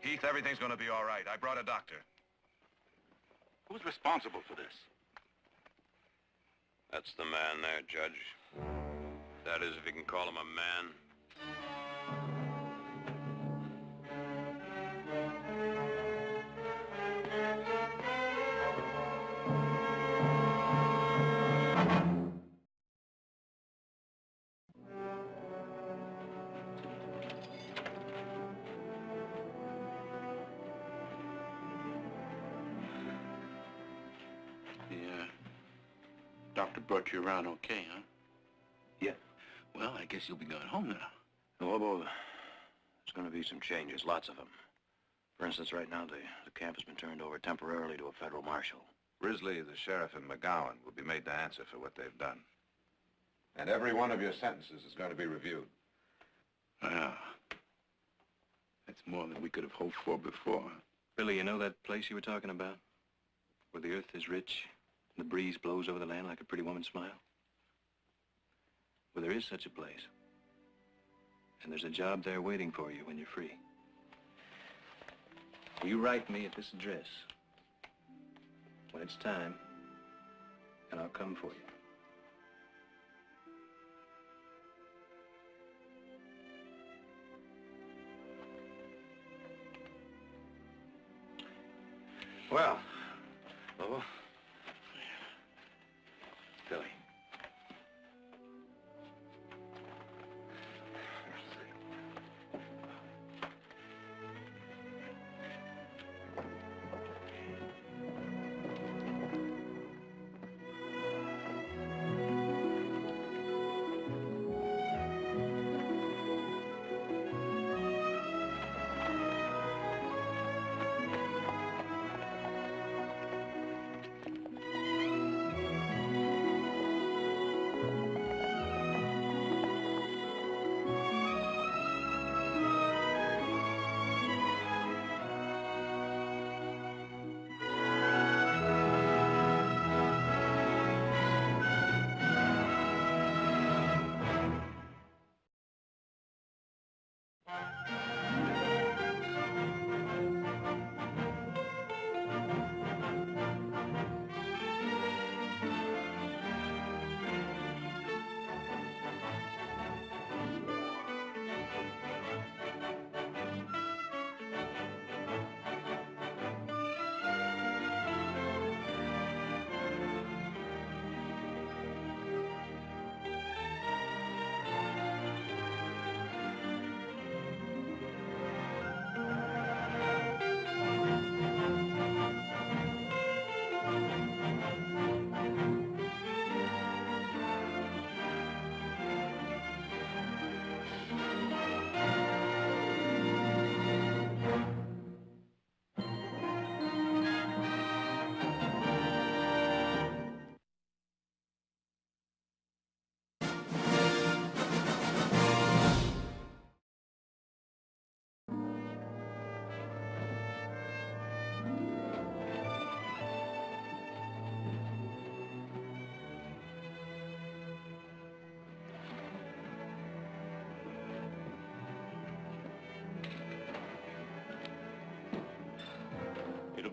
S10: Heath, everything's gonna be all right. I brought a doctor.
S9: Who's responsible for this?
S8: That's the man there, Judge. That is, if you can call him a man.
S9: Yeah. Doctor brought you around okay, huh?
S8: Yeah.
S9: Well, I guess you'll be going home now.
S2: Lobo, there's going to be some changes, lots of them. For instance, right now, the camp has been turned over temporarily to a federal marshal.
S10: Risley, the sheriff, and McGowan will be made to answer for what they've done. And every one of your sentences is going to be reviewed.
S9: Well, that's more than we could have hoped for before.
S11: Billy, you know that place you were talking about? Where the earth is rich, and the breeze blows over the land like a pretty woman's smile? Well, there is such a place. And there's a job there waiting for you when you're free. You write me at this address when it's time, and I'll come for you.
S2: Well, Lobo. Billy.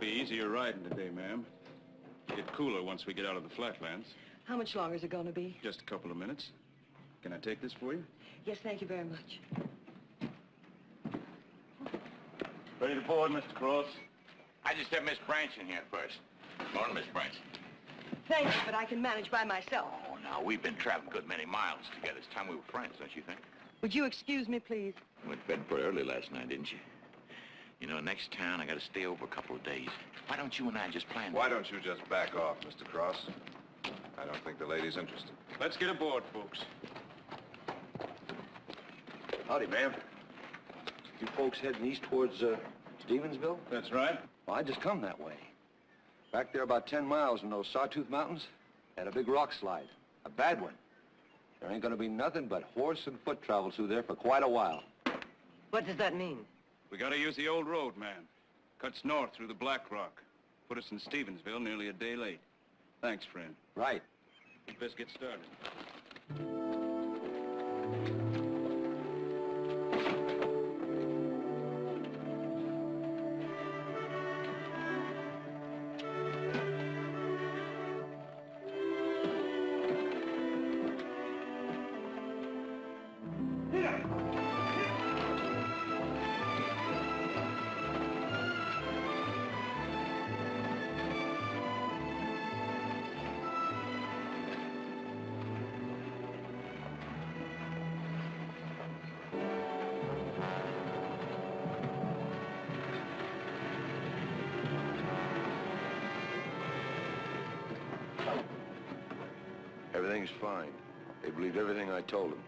S12: be easier riding today, ma'am. Get cooler once we get out of the flatlands.
S14: How much longer is it going to be?
S12: Just a couple of minutes. Can I take this for you?
S14: Yes, thank you very much.
S10: Ready to board, Mr. Cross?
S6: I just have Miss Branch in here first. Morning, Miss Branch.
S14: Thank you, but I can manage by myself.
S6: Oh, now, we've been traveling a good many miles together. It's time we were friends, don't you think?
S14: Would you excuse me, please?
S6: Went to bed pretty early last night, didn't you? You know, next town, I got to stay over a couple of days. Why don't you and I just plan?
S8: Why don't you just back off, Mr. Cross? I don't think the lady's interested.
S12: Let's get aboard, folks.
S2: Howdy, ma'am. You folks heading east towards, Stevensville?
S12: That's right.
S2: Well, I just come that way. Back there about 10 miles in those Sawtooth Mountains, had a big rock slide. A bad one. There ain't gonna be nothing but horse and foot travel through there for quite a while.
S14: What does that mean?
S12: We gotta use the old road, man. Cuts north through the Black Rock. Put us in Stevensville nearly a day late. Thanks, friend.
S2: Right.
S12: We'd best get started.
S2: Everything's fine. They believed everything I told them.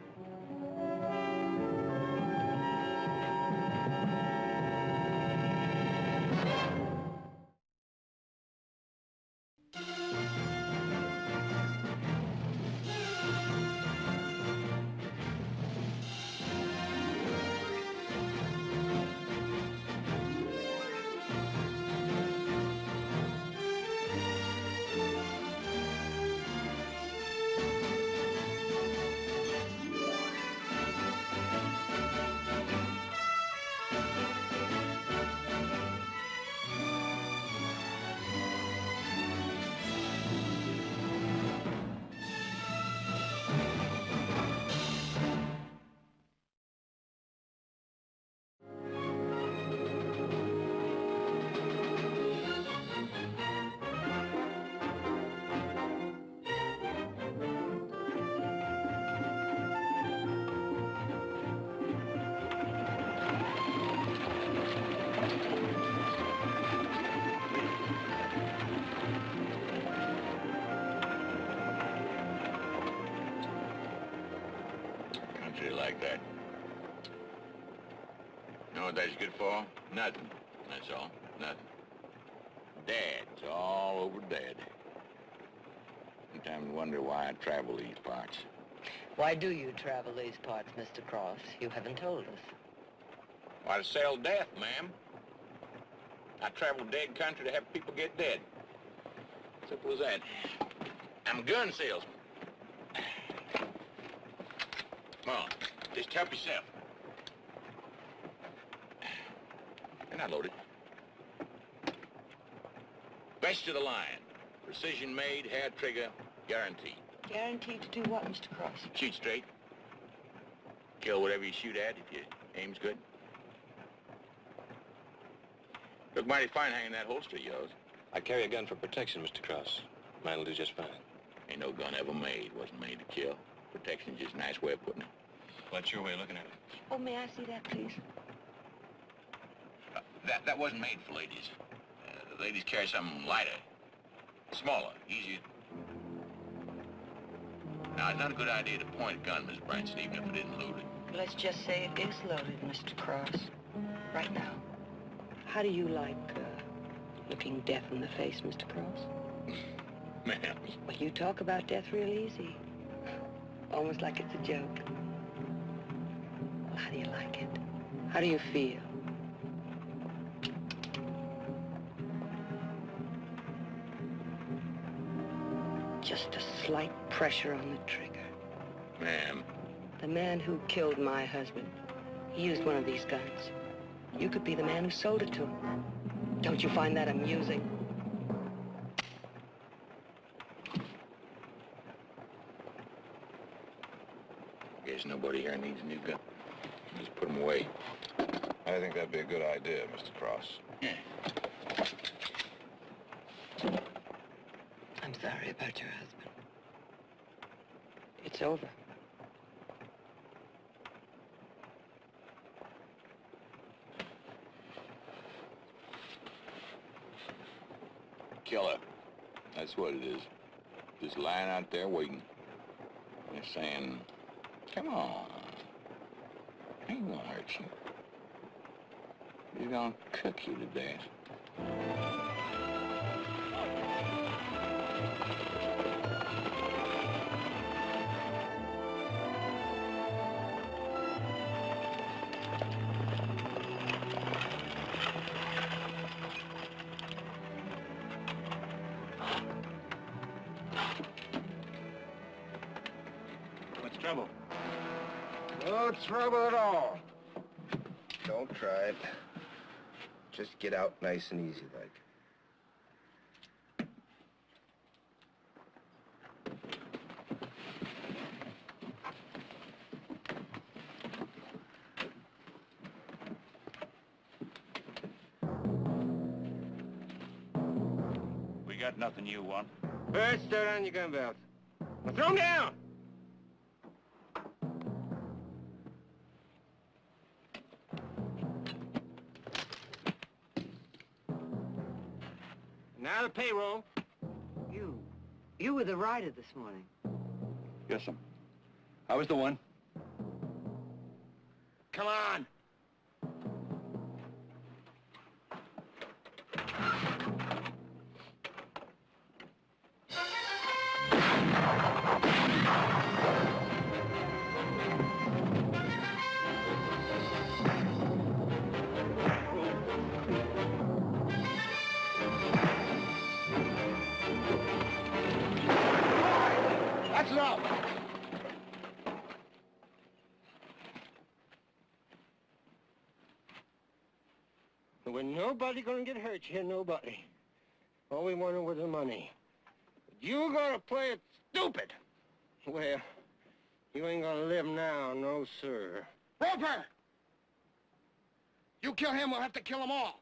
S6: Like that. You know what that's good for? Nothing. That's all. Nothing. Dad's all over Dad. Sometimes I wonder why I travel these parts.
S3: Why do you travel these parts, Mr. Cross? You haven't told us.
S6: Why, to sell death, ma'am. I travel dead country to have people get dead. Simple as that. I'm a gun salesman. Come on, just help yourself. They're not loaded. Best of the line. Precision made, hair trigger, guaranteed.
S3: Guaranteed to do what, Mr. Cross?
S6: Shoot straight. Kill whatever you shoot at if your aim's good. Look mighty fine hanging that holster of yours.
S11: I carry a gun for protection, Mr. Cross. Mine'll do just fine.
S6: Ain't no gun ever made. Wasn't made to kill. Protection's just a nice way of putting it.
S11: What's your way of looking at it?
S3: Oh, may I see that, please?
S6: That wasn't made for ladies. The ladies carry something lighter, smaller, easier. Now, it's not a good idea to point a gun, Miss Branson, even if it isn't loaded.
S3: Let's just say it is loaded, Mr. Cross. Right now. How do you like, looking death in the face, Mr. Cross?
S6: Ma'am.
S3: Well, you talk about death real easy. Almost like it's a joke. Well, how do you like it? How do you feel? Just a slight pressure on the trigger.
S6: Ma'am.
S3: The man who killed my husband, he used one of these guns. You could be the man who sold it to him.
S14: Don't you find that amusing?
S10: Guess nobody here needs a new gun. Just put them away. I think that'd be a good idea, Mr. Cross. Yeah.
S14: I'm sorry about your husband. It's over.
S10: Killer. That's what it is. Just lying out there waiting. They're saying, come on. Ain't gonna hurt you. He's gonna cook you to death.
S12: What's trouble?
S2: No trouble at all. Don't try it. Just get out nice and easy like.
S12: We got nothing you want.
S2: First, start on your gun belts. Now throw 'em down! Now the payroll.
S14: You were the rider this morning.
S2: Yes, sir. I was the one. Come on! That's enough! Well, nobody gonna get hurt here, nobody. All we wanted was the money. But you gonna play it stupid. Well, you ain't gonna live now, no sir.
S15: Roper! You kill him, we'll have to kill them all.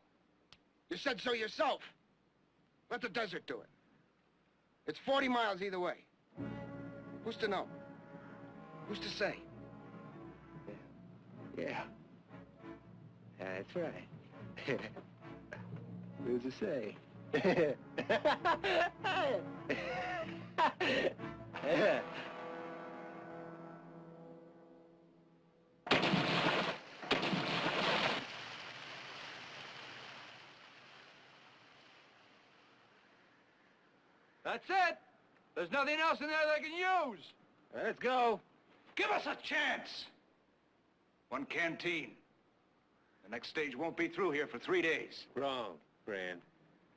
S15: You said so yourself. Let the desert do it. It's 40 miles either way. Who's to know? Who's to say?
S2: Yeah. That's right. Who's to say?
S7: That's it. There's nothing else in there they can use.
S2: Let's go.
S7: Give us a chance. One canteen. The next stage won't be through here for 3 days.
S2: Wrong, Brand.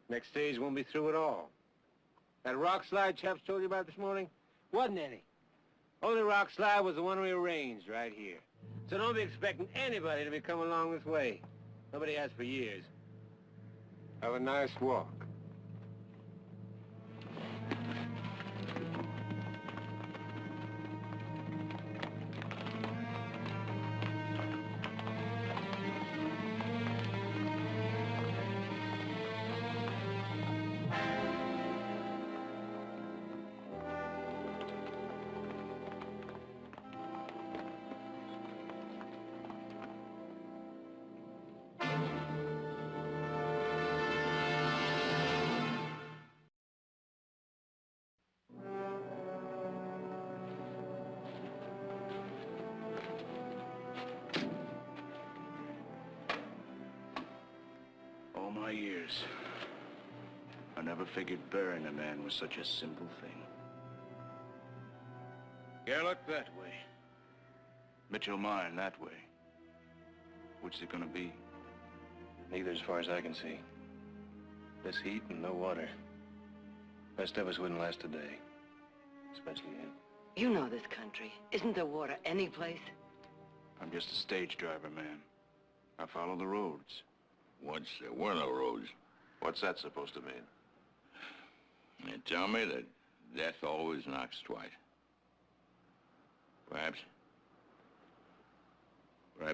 S2: Next stage won't be through at all. That rock slide chaps told you about this morning? Wasn't any. Only rock slide was the one we arranged right here. So don't be expecting anybody to be coming along this way. Nobody has for years. Have a nice walk.
S11: All my years, I never figured burying a man was such a simple thing. Gerlach that way. Mitchell Mine that way. Which is it gonna be? Neither as far as I can see. This heat and no water. Rest of us wouldn't last a day. Especially him.
S14: You know this country. Isn't there water any place?
S11: I'm just a stage driver, man. I follow the roads.
S10: Once there were no roads.
S12: What's that supposed to mean?
S10: They tell me that death always knocks twice. Perhaps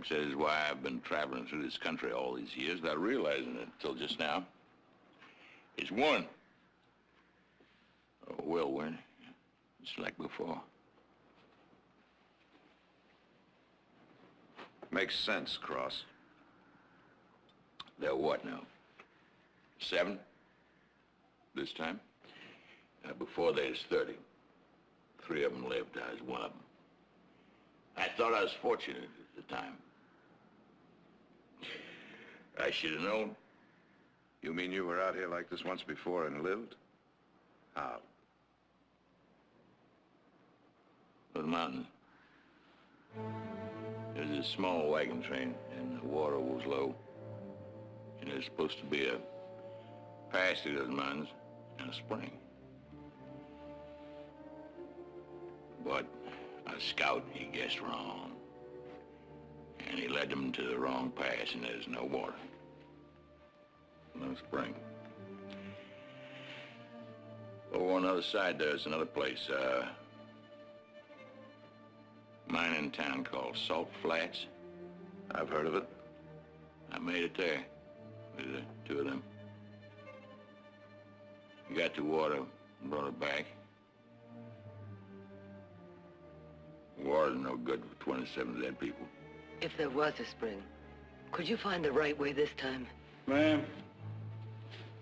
S10: that is why I've been traveling through this country all these years without realizing it until just now. It's one. Oh, well, when it's like before.
S12: Makes sense, Cross.
S10: They're what now? 7? This time? Before they was 30. 3 of them lived. I was one of them. I thought I was fortunate at the time. I should have known.
S12: You mean you were out here like this once before and lived? How?
S10: The mountains. There's a small wagon train, and the water was low. And there's supposed to be a pass through those mountains and a spring. But a scout, he guessed wrong. And he led them to the wrong pass, and there's no water. No spring. Over on the other side, there's another place, mining town called Salt Flats.
S12: I've heard of it.
S10: I made it there with the 2 of them. We got the water and brought it back. Water's no good for 27 dead people.
S14: If there was a spring, could you find the right way this time?
S11: Ma'am,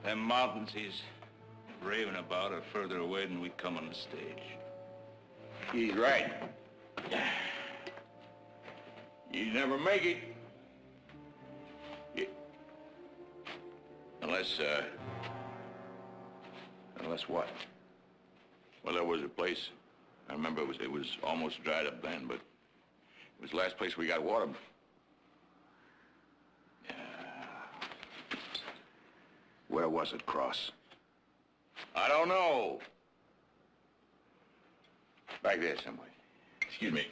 S11: them mountains he's raving about are further away than we come on the stage.
S10: He's right. You never make it. Unless what? Well, there was a place. I remember it was almost dried up then, but it was the last place we got water.
S12: Where was it, Cross?
S10: I don't know. Back there somewhere. Excuse me.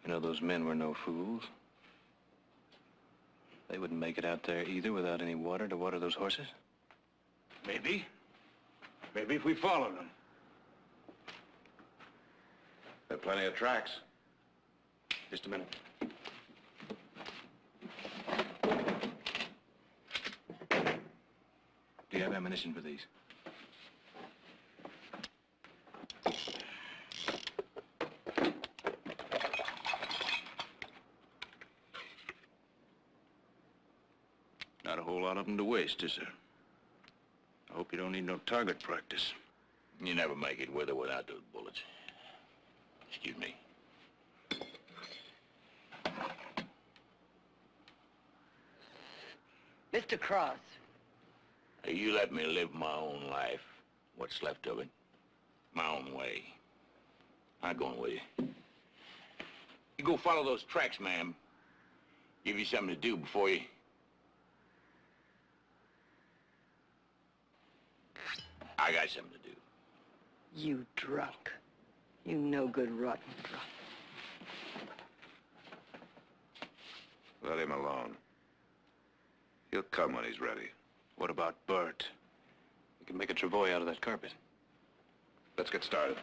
S11: You know, those men were no fools. They wouldn't make it out there either without any water to water those horses.
S2: Maybe. Maybe if we followed them.
S12: There are plenty of tracks.
S11: Just a minute. Do you have ammunition for these? Not a whole lot of them to waste, is there? I hope you don't need no target practice.
S10: You never make it with or without those bullets. Excuse me.
S14: Mr. Cross.
S10: You let me live my own life, what's left of it, my own way. I'm going with you. You go follow those tracks, ma'am. Give you something to do before you... I got something to do.
S14: You drunk. You no good rotten drunk.
S12: Let him alone. He'll come when he's ready.
S11: What about Bert? We can make a travois out of that carpet.
S12: Let's get started.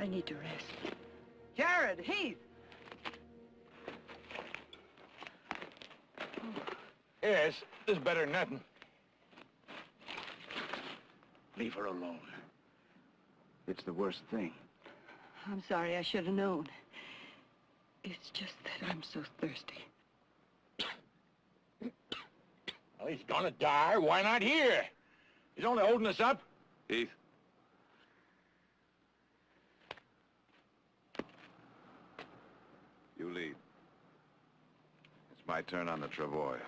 S14: I need to rest.
S3: Jared, Heath.
S6: Yes, this is better than nothing.
S1: Leave her alone. It's the worst thing.
S14: I'm sorry, I should have known. It's just that I'm so thirsty.
S6: Well, he's gonna die. Why not here? He's only holding us up.
S11: Heath. You lead. It's my turn on the travois.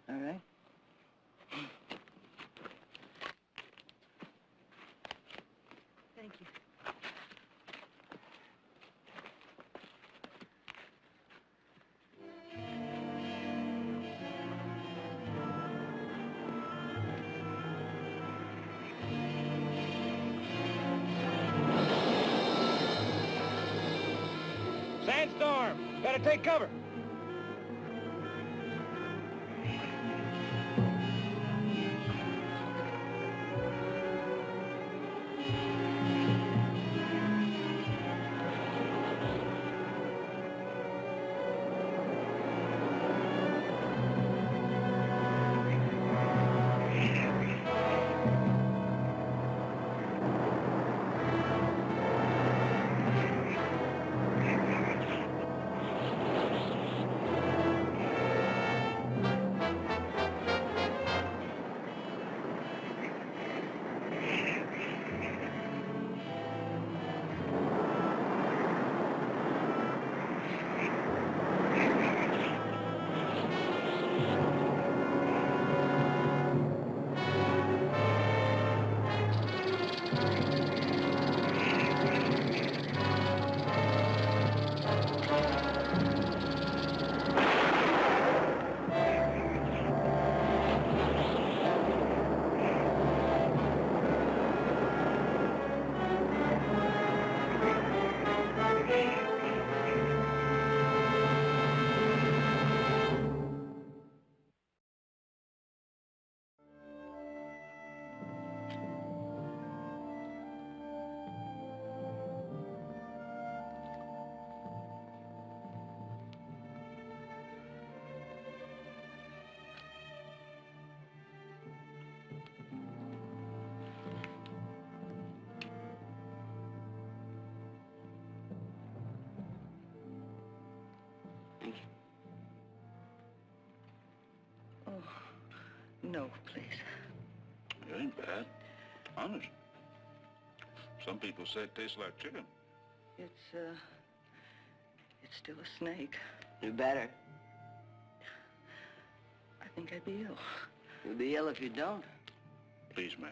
S14: All right. Thank you.
S2: Sandstorm! Gotta take cover!
S14: Oh, no, please.
S10: It ain't bad. Honest. Some people say it tastes like chicken.
S14: It's still a snake.
S3: You better.
S14: I think I'd be ill.
S3: You'll be ill if you don't.
S10: Please, ma'am.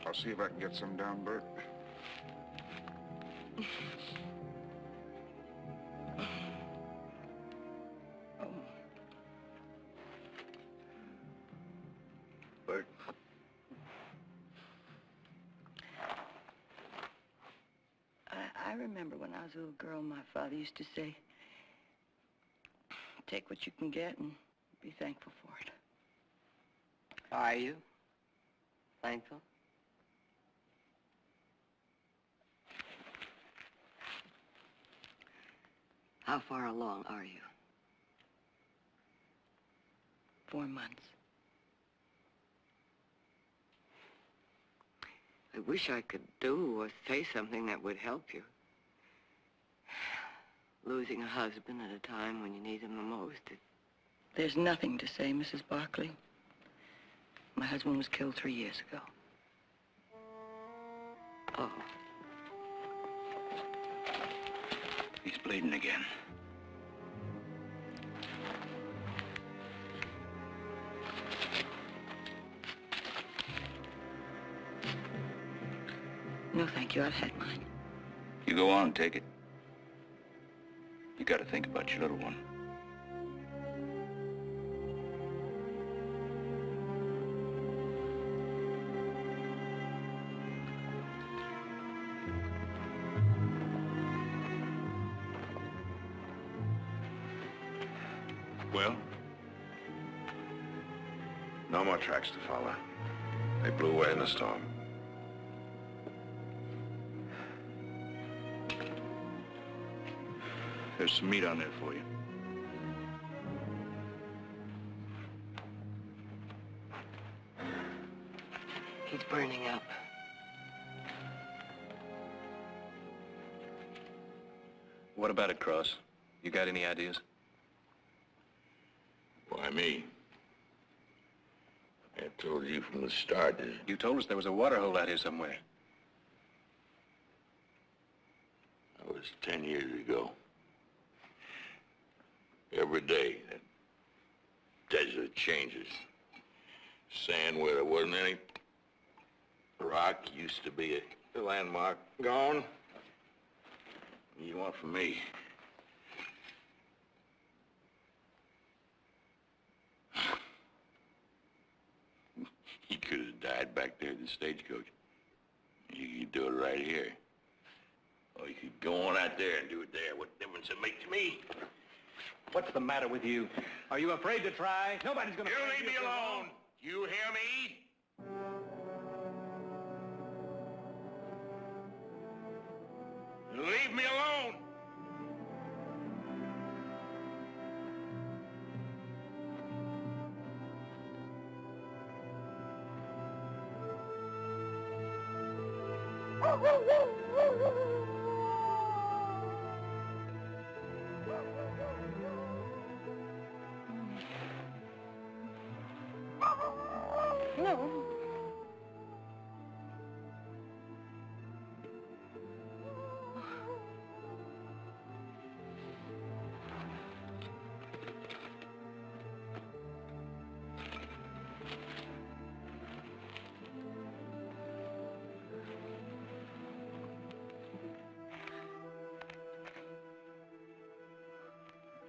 S16: I'll see if I can get some down, Bert.
S10: Bert.
S14: I remember when I was a little girl, my father used to say, take what you can get and be thankful for it.
S3: Are you thankful? How far along are you?
S14: 4 months.
S3: I wish I could do or say something that would help you. Losing a husband at a time when you need him the most.
S14: There's nothing to say, Mrs. Barkley. My husband was killed 3 years ago.
S3: Oh.
S10: He's bleeding again.
S14: No, thank you. I've had mine.
S10: You go on and take it. You gotta think about your little one.
S8: Well? No more tracks to follow. They blew away in the storm.
S11: There's some meat on there for you.
S14: He's burning up.
S11: What about it, Cross? You got any ideas?
S10: Why me? I told you from the start that...
S11: You told us there was a water hole out here somewhere.
S10: That was 10 years ago. Every day, that desert changes. Sand where there wasn't any. Rock used to be a landmark. Gone. What do you want from me? He could have died back there at the stagecoach. You could do it right here. Or you could go on out there and do it there. What difference it make to me?
S11: What's the matter with you? Are you afraid to try? Nobody's gonna...
S10: You leave me alone! You hear me? Leave me alone!
S4: No.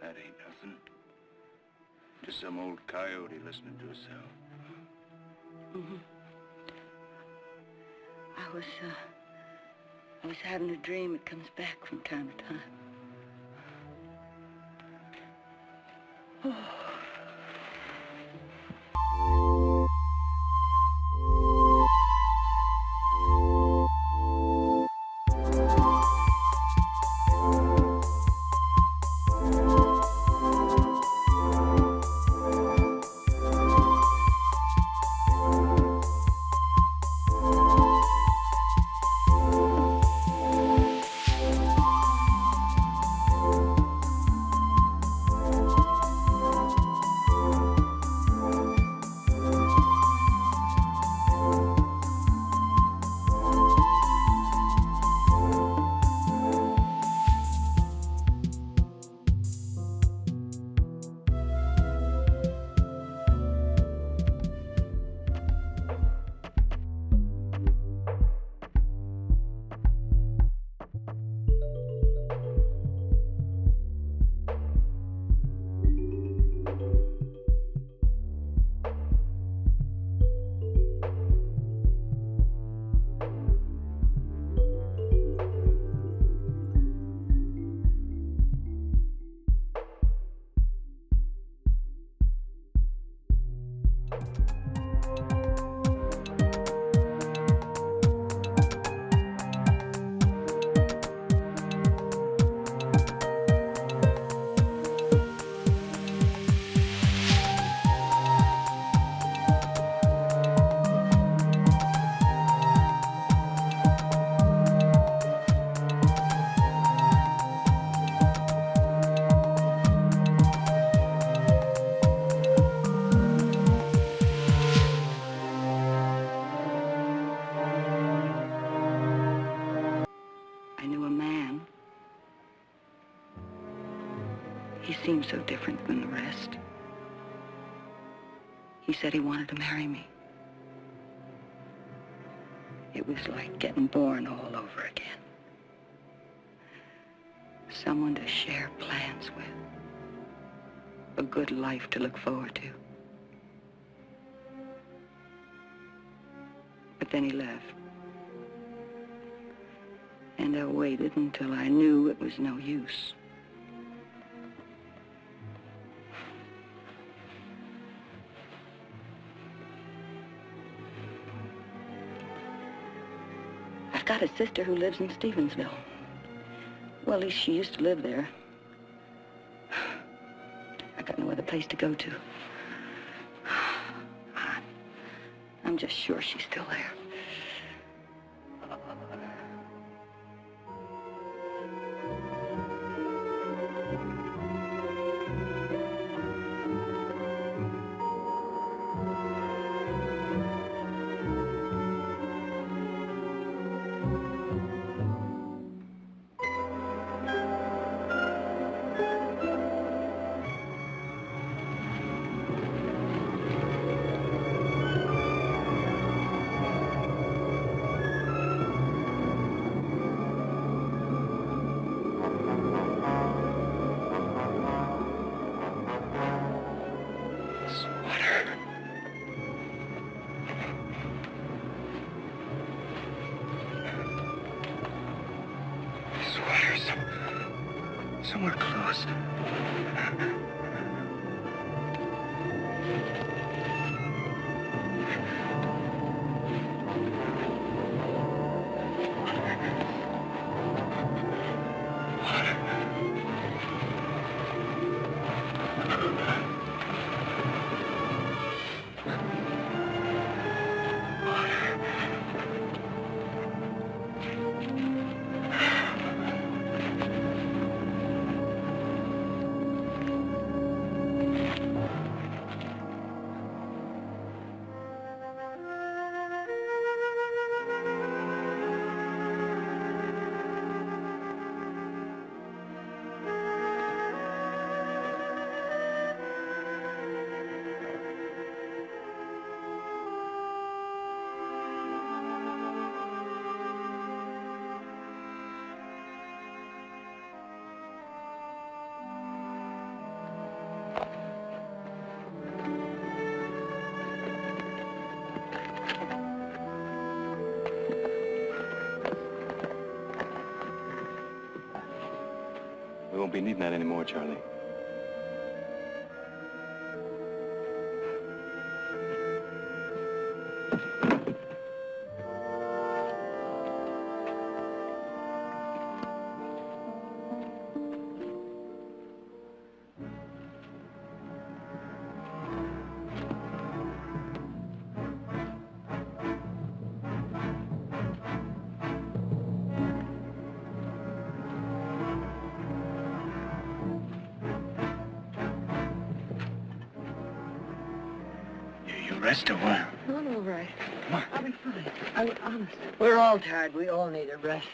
S11: That ain't nothing. Just some old coyote listening to himself.
S14: Mm-hmm. I was having a dream. It comes back from time to time. He seemed so different than the rest. He said he wanted to marry me. It was like getting born all over again. Someone to share plans with. A good life to look forward to. But then he left. And I waited until I knew it was no use. got a sister who lives in Stevensville. Well, at least she used to live there. I got no other place to go to. I'm just sure she's still there.
S15: Somewhere close.
S11: We won't be needing that anymore, Charlie.
S15: Rest a while.
S3: No, all right. I'll be fine. Honest. We're all tired. We all need a rest.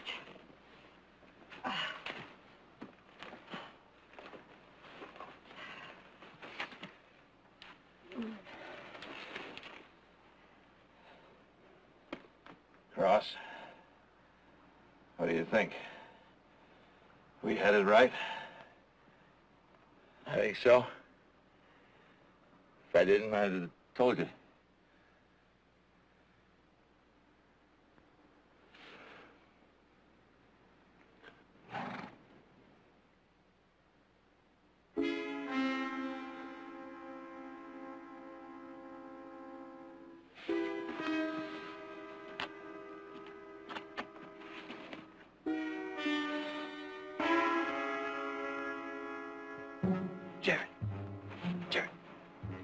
S10: Cross, what do you think? We headed right? I think so. If I didn't, I'd have told you.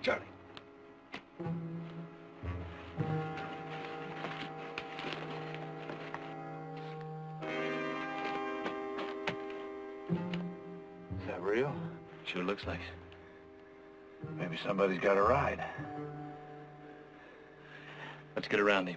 S15: Charlie.
S10: Is that real?
S11: Sure looks like it.
S10: Maybe somebody's got a ride.
S11: Let's get around him.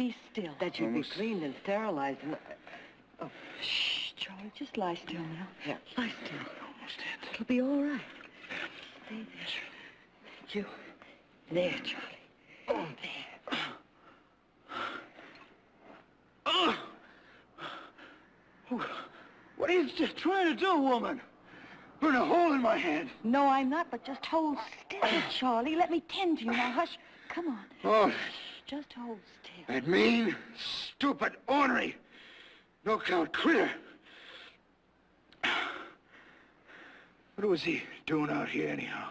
S14: be still.
S3: That should be cleaned and sterilized. And...
S14: Oh, shh, Charlie, just lie still now.
S3: Yeah.
S14: Lie still. Almost dead. It'll be all right. Stay there. You. There, Charlie. Oh, there.
S15: What are you trying to do, woman? Put a hole in my hand.
S14: No, I'm not, but just hold still, Charlie. Let me tend to you. Now, hush. Come on.
S15: Oh,
S14: Just hold still.
S15: that mean, stupid, ornery, no-count critter. What was he doing out here, anyhow?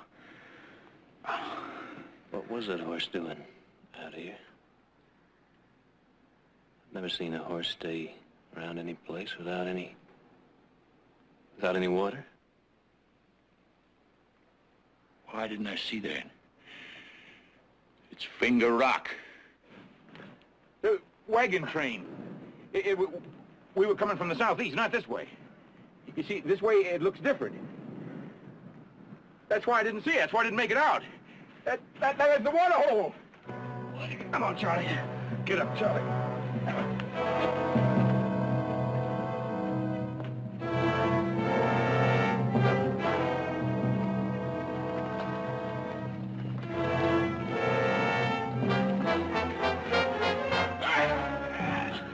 S11: What was that horse doing out here? Never seen a horse stay around any place without any water.
S6: Why didn't I see that? It's Finger Rock.
S8: The wagon train. We were coming from the southeast, not this way. You see, this way it looks different. That's why I didn't see it. That's why I didn't make it out. That is the water hole. Come on, Charlie. Get up, Charlie.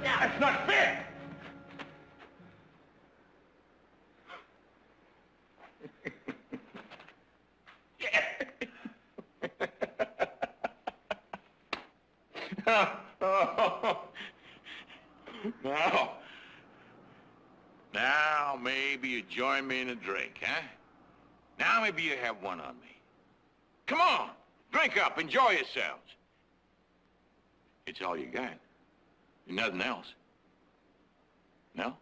S8: That's not fair.
S10: Now, maybe you join me in a drink, huh? Now maybe you have one on me. Come on, drink up, enjoy yourselves. It's all you got. Nothing else. No?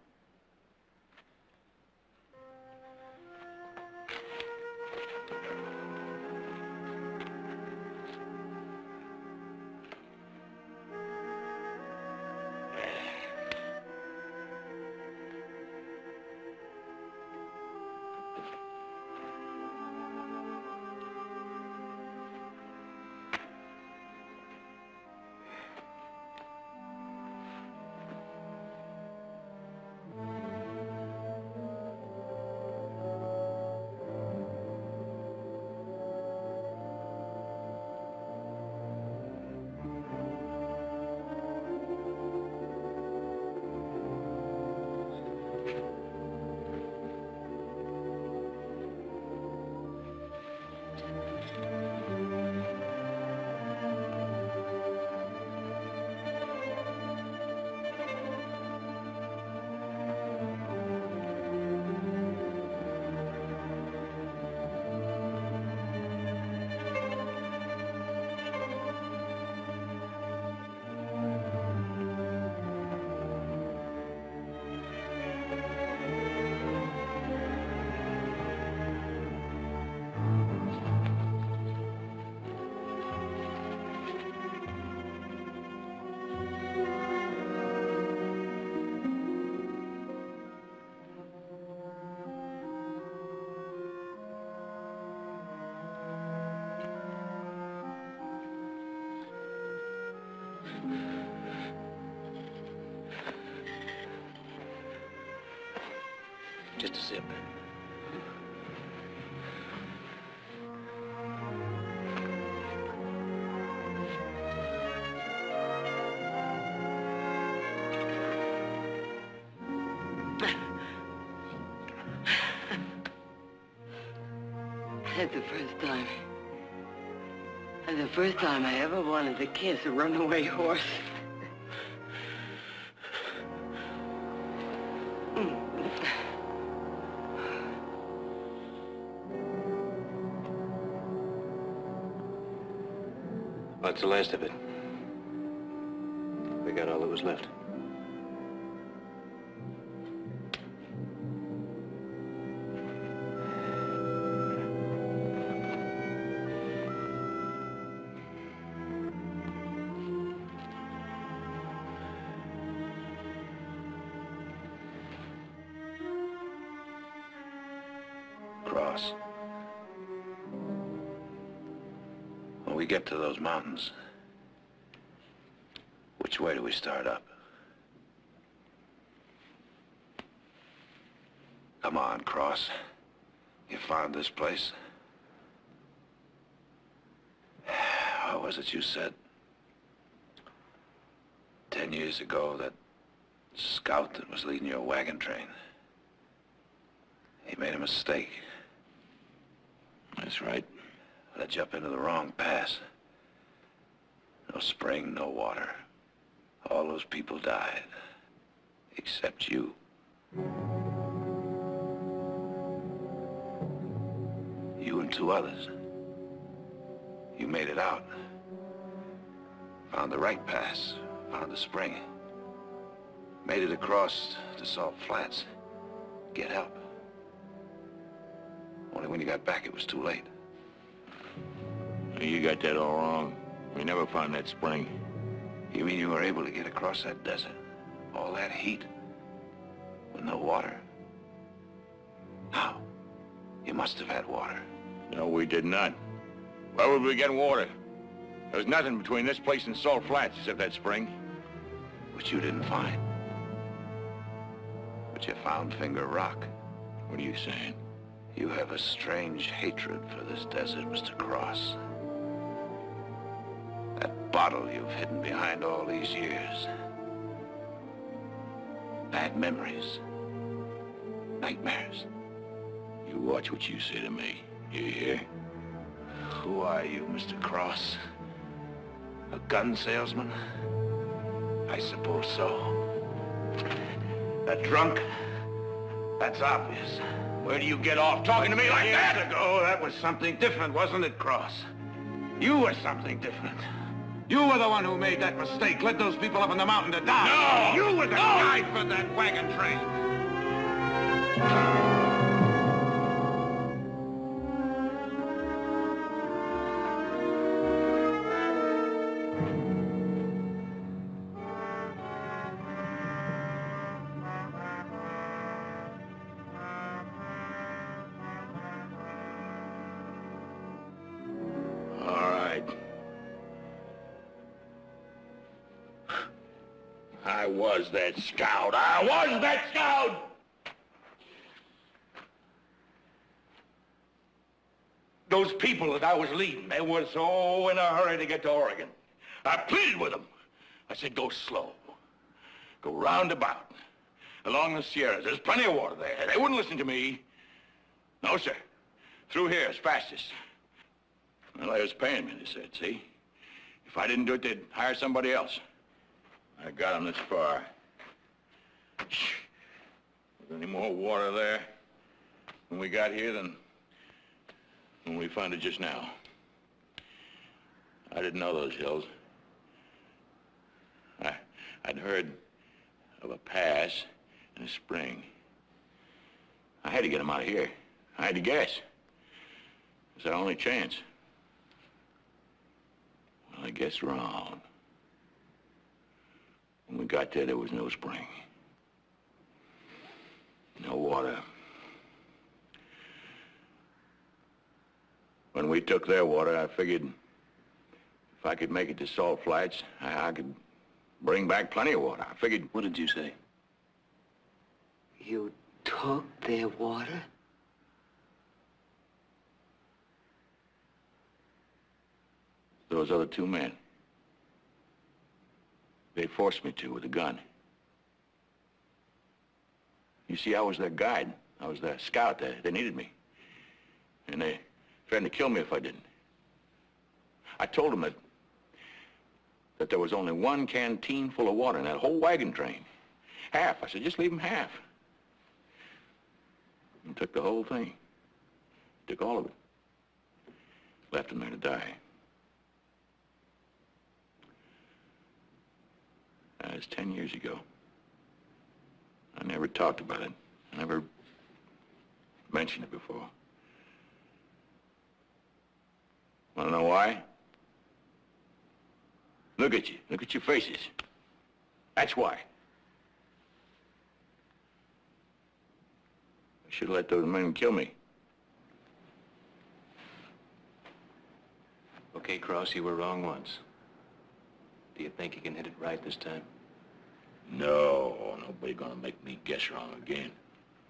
S11: Just a sip.
S3: That's the first time. That's the first time I ever wanted to kiss a runaway horse.
S11: What's the last of it? We got all that was left.
S8: Cross. When we get to those mountains, which
S2: Which way do we start up? Come on, Cross. You found this place? What was it you said? 10 years ago, that scout that was leading your wagon train. He made a mistake.
S10: That's right.
S2: Led you up into the wrong pass. No spring, no water. All those people died. Except you. You and 2 others. You made it out. Found the right pass. Found the spring. Made it across to Salt Flats. Get help. Only when you got back, it was too late.
S10: You got that all wrong. We never found that spring.
S2: You mean you were able to get across that desert? All that heat? With no water? How? You must have had water.
S10: No, we did not. Where would we get water? There was nothing between this place and Salt Flats except that spring.
S2: Which you didn't find. But you found Finger Rock.
S10: What are you saying?
S2: You have a strange hatred for this desert, Mr. Cross. That bottle you've hidden behind all these years. Bad memories. Nightmares.
S10: You watch what you say to me. You hear?
S2: Who are you, Mr. Cross? A gun salesman? I suppose so. A drunk? That's obvious.
S10: Where do you get off talking to me like that?
S2: Years ago, that was something different, wasn't it, Cross? You were something different. You were the one who made that mistake, led those people up in the mountain to die.
S10: No!
S2: You were the guide for that wagon train.
S10: I was that scout. I was that scout! Those people that I was leading, they were so in a hurry to get to Oregon. I pleaded with them. I said, go slow. Go roundabout. Along the Sierras. There's plenty of water there. They wouldn't listen to me. No, sir. Through here as fastest. Well, they was paying me, they said, see? If I didn't do it, they'd hire somebody else. I got them this far. Was any more water there when we got here than when we found it just now? I didn't know those hills. I'd heard of a pass and a spring. I had to get them out of here. I had to guess. It was our only chance. Well, I guessed wrong. When we got there was no spring. No water. When we took their water, I figured if I could make it to Salt Flats, I could bring back plenty of water. I figured...
S13: What did you say? You took their water?
S10: Those other 2 men. They forced me to with a gun. You see, I was their guide. I was their scout. They needed me. And they threatened to kill me if I didn't. I told them that there was only 1 canteen full of water in that whole wagon train. Half. I said, just leave them half. And took the whole thing. Took all of it. Left them there to die. That was 10 years ago. I never talked about it. I never mentioned it before. Want to know why? Look at you. Look at your faces. That's why. I should have let those men kill me.
S11: Okay, Cross, you were wrong once. Do you think you can hit it right this time?
S10: No, nobody gonna make me guess wrong again.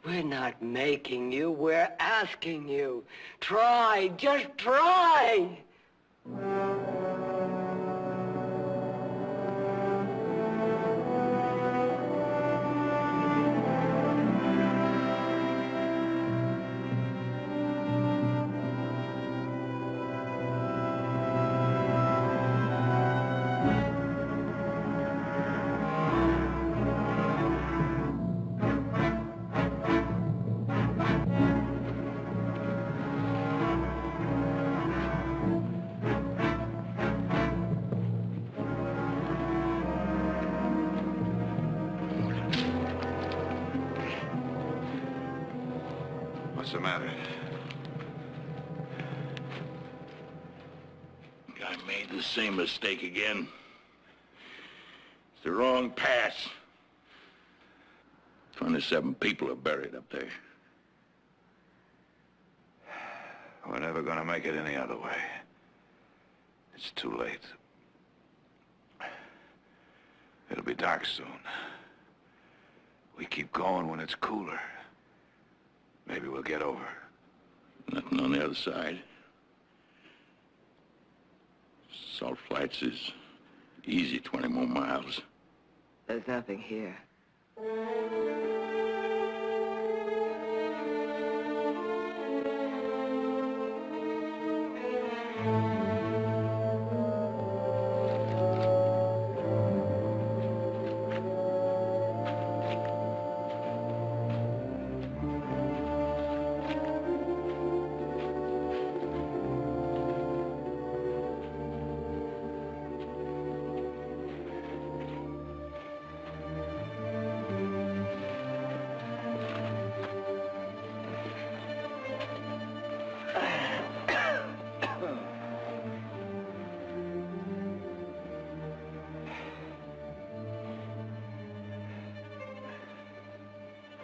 S3: We're not making you, we're asking you. Try, just try.
S8: What's the matter?
S10: I made the same mistake again. It's the wrong pass. 27 people are buried up there.
S8: We're never gonna make it any other way. It's too late. It'll be dark soon. We keep going when it's cooler. Maybe we'll get over.
S10: Nothing on the other side. Salt Flats is easy 20 more miles.
S3: There's nothing here.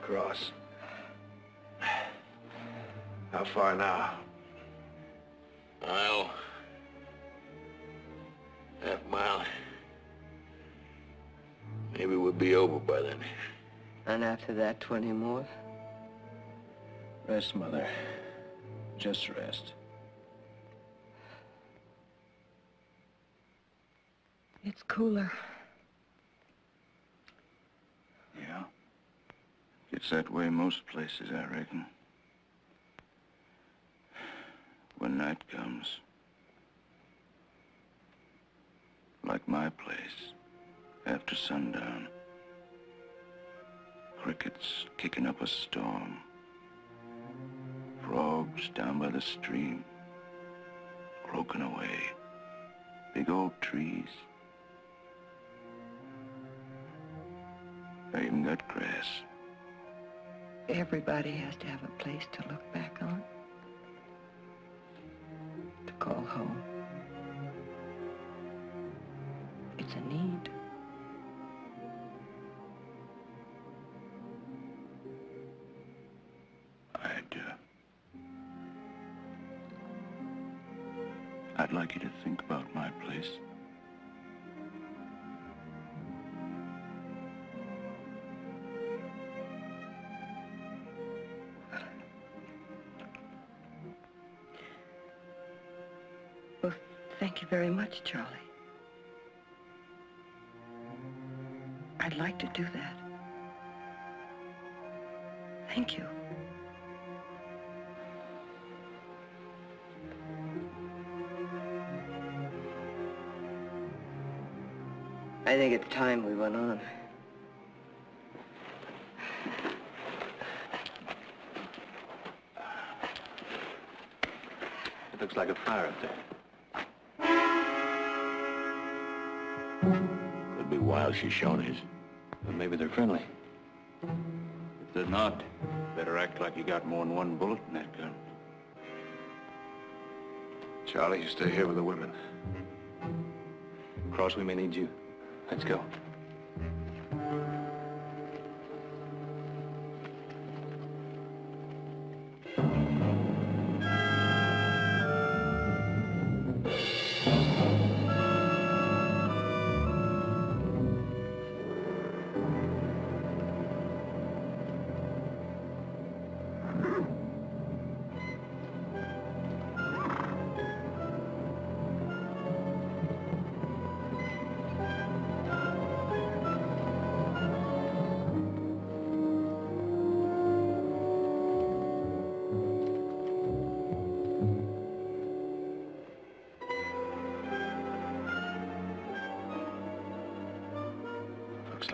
S8: Cross. How far now?
S10: Mile. Half mile. Maybe we'll be over by then.
S3: And after that, 20 more?
S11: Rest, Mother. Just rest.
S14: It's cooler.
S8: Yeah. It's that way most places, I reckon. When night comes. Like my place, after sundown. Crickets kicking up a storm. Frogs down by the stream. Croaking away. Big old trees. I even got grass.
S14: Everybody has to have a place to look back on. To call home. It's a need.
S8: I'd like you to think about my place.
S14: Well, thank you very much, Charlie. I'd like to do that. Thank you.
S3: I think it's time we went on.
S11: It looks like a fire up there.
S10: Could be wild Shoshones.
S11: But maybe they're friendly.
S8: If they're not, better act like you got more than one bullet in that gun.
S11: Charlie, you stay here with the women. Cross, we may need you. Let's go.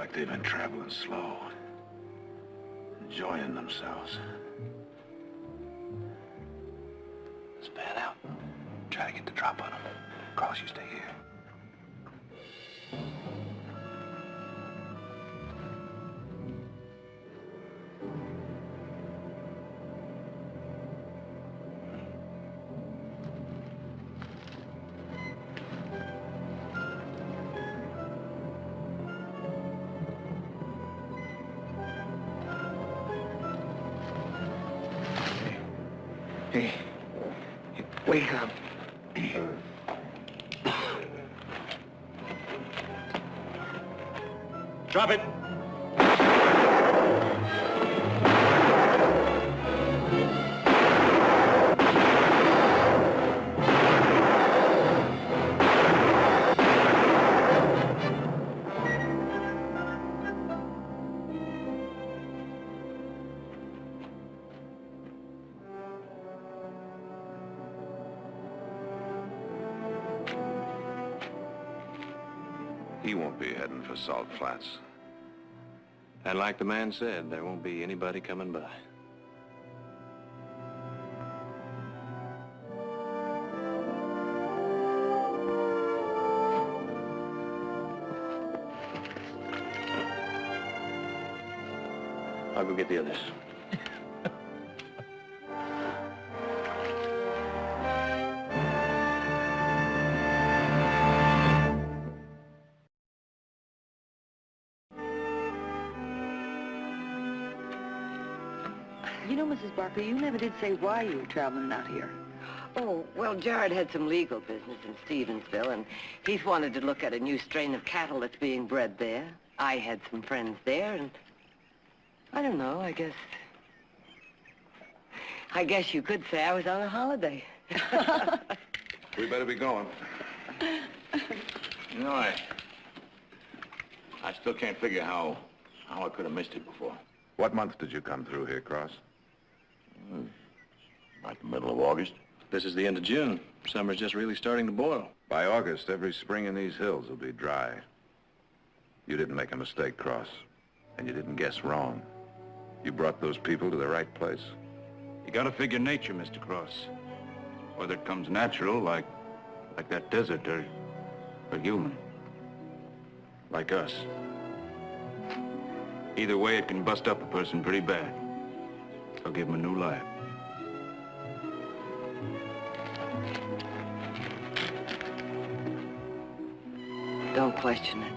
S11: like they've been traveling slow, enjoying themselves. Let's pan out. Try to get the drop on them. Cross, you stay here.
S7: Hey, wake up.
S11: Drop it.
S8: He won't be heading for Salt Flats.
S11: And like the man said, there won't be anybody coming by. I'll go get the others.
S14: You know, Mrs. Barker, you never did say why you were traveling out here.
S3: Oh, well, Jared had some legal business in Stevensville, and he's wanted to look at a new strain of cattle that's being bred there. I had some friends there, and I don't know, I guess you could say I was on a holiday.
S8: We better be going.
S10: You know, I still can't figure how I could have missed it before.
S8: What month did you come through here, Cross?
S10: Like the middle of August.
S11: This is the end of June. Summer's just really starting to boil.
S8: By August, every spring in these hills will be dry. You didn't make a mistake, Cross. And you didn't guess wrong. You brought those people to the right place.
S9: You gotta figure nature, Mr. Cross. Whether it comes natural, like that desert, or human. Like us. Either way, it can bust up a person pretty bad. Or give him a new life.
S3: Don't question it.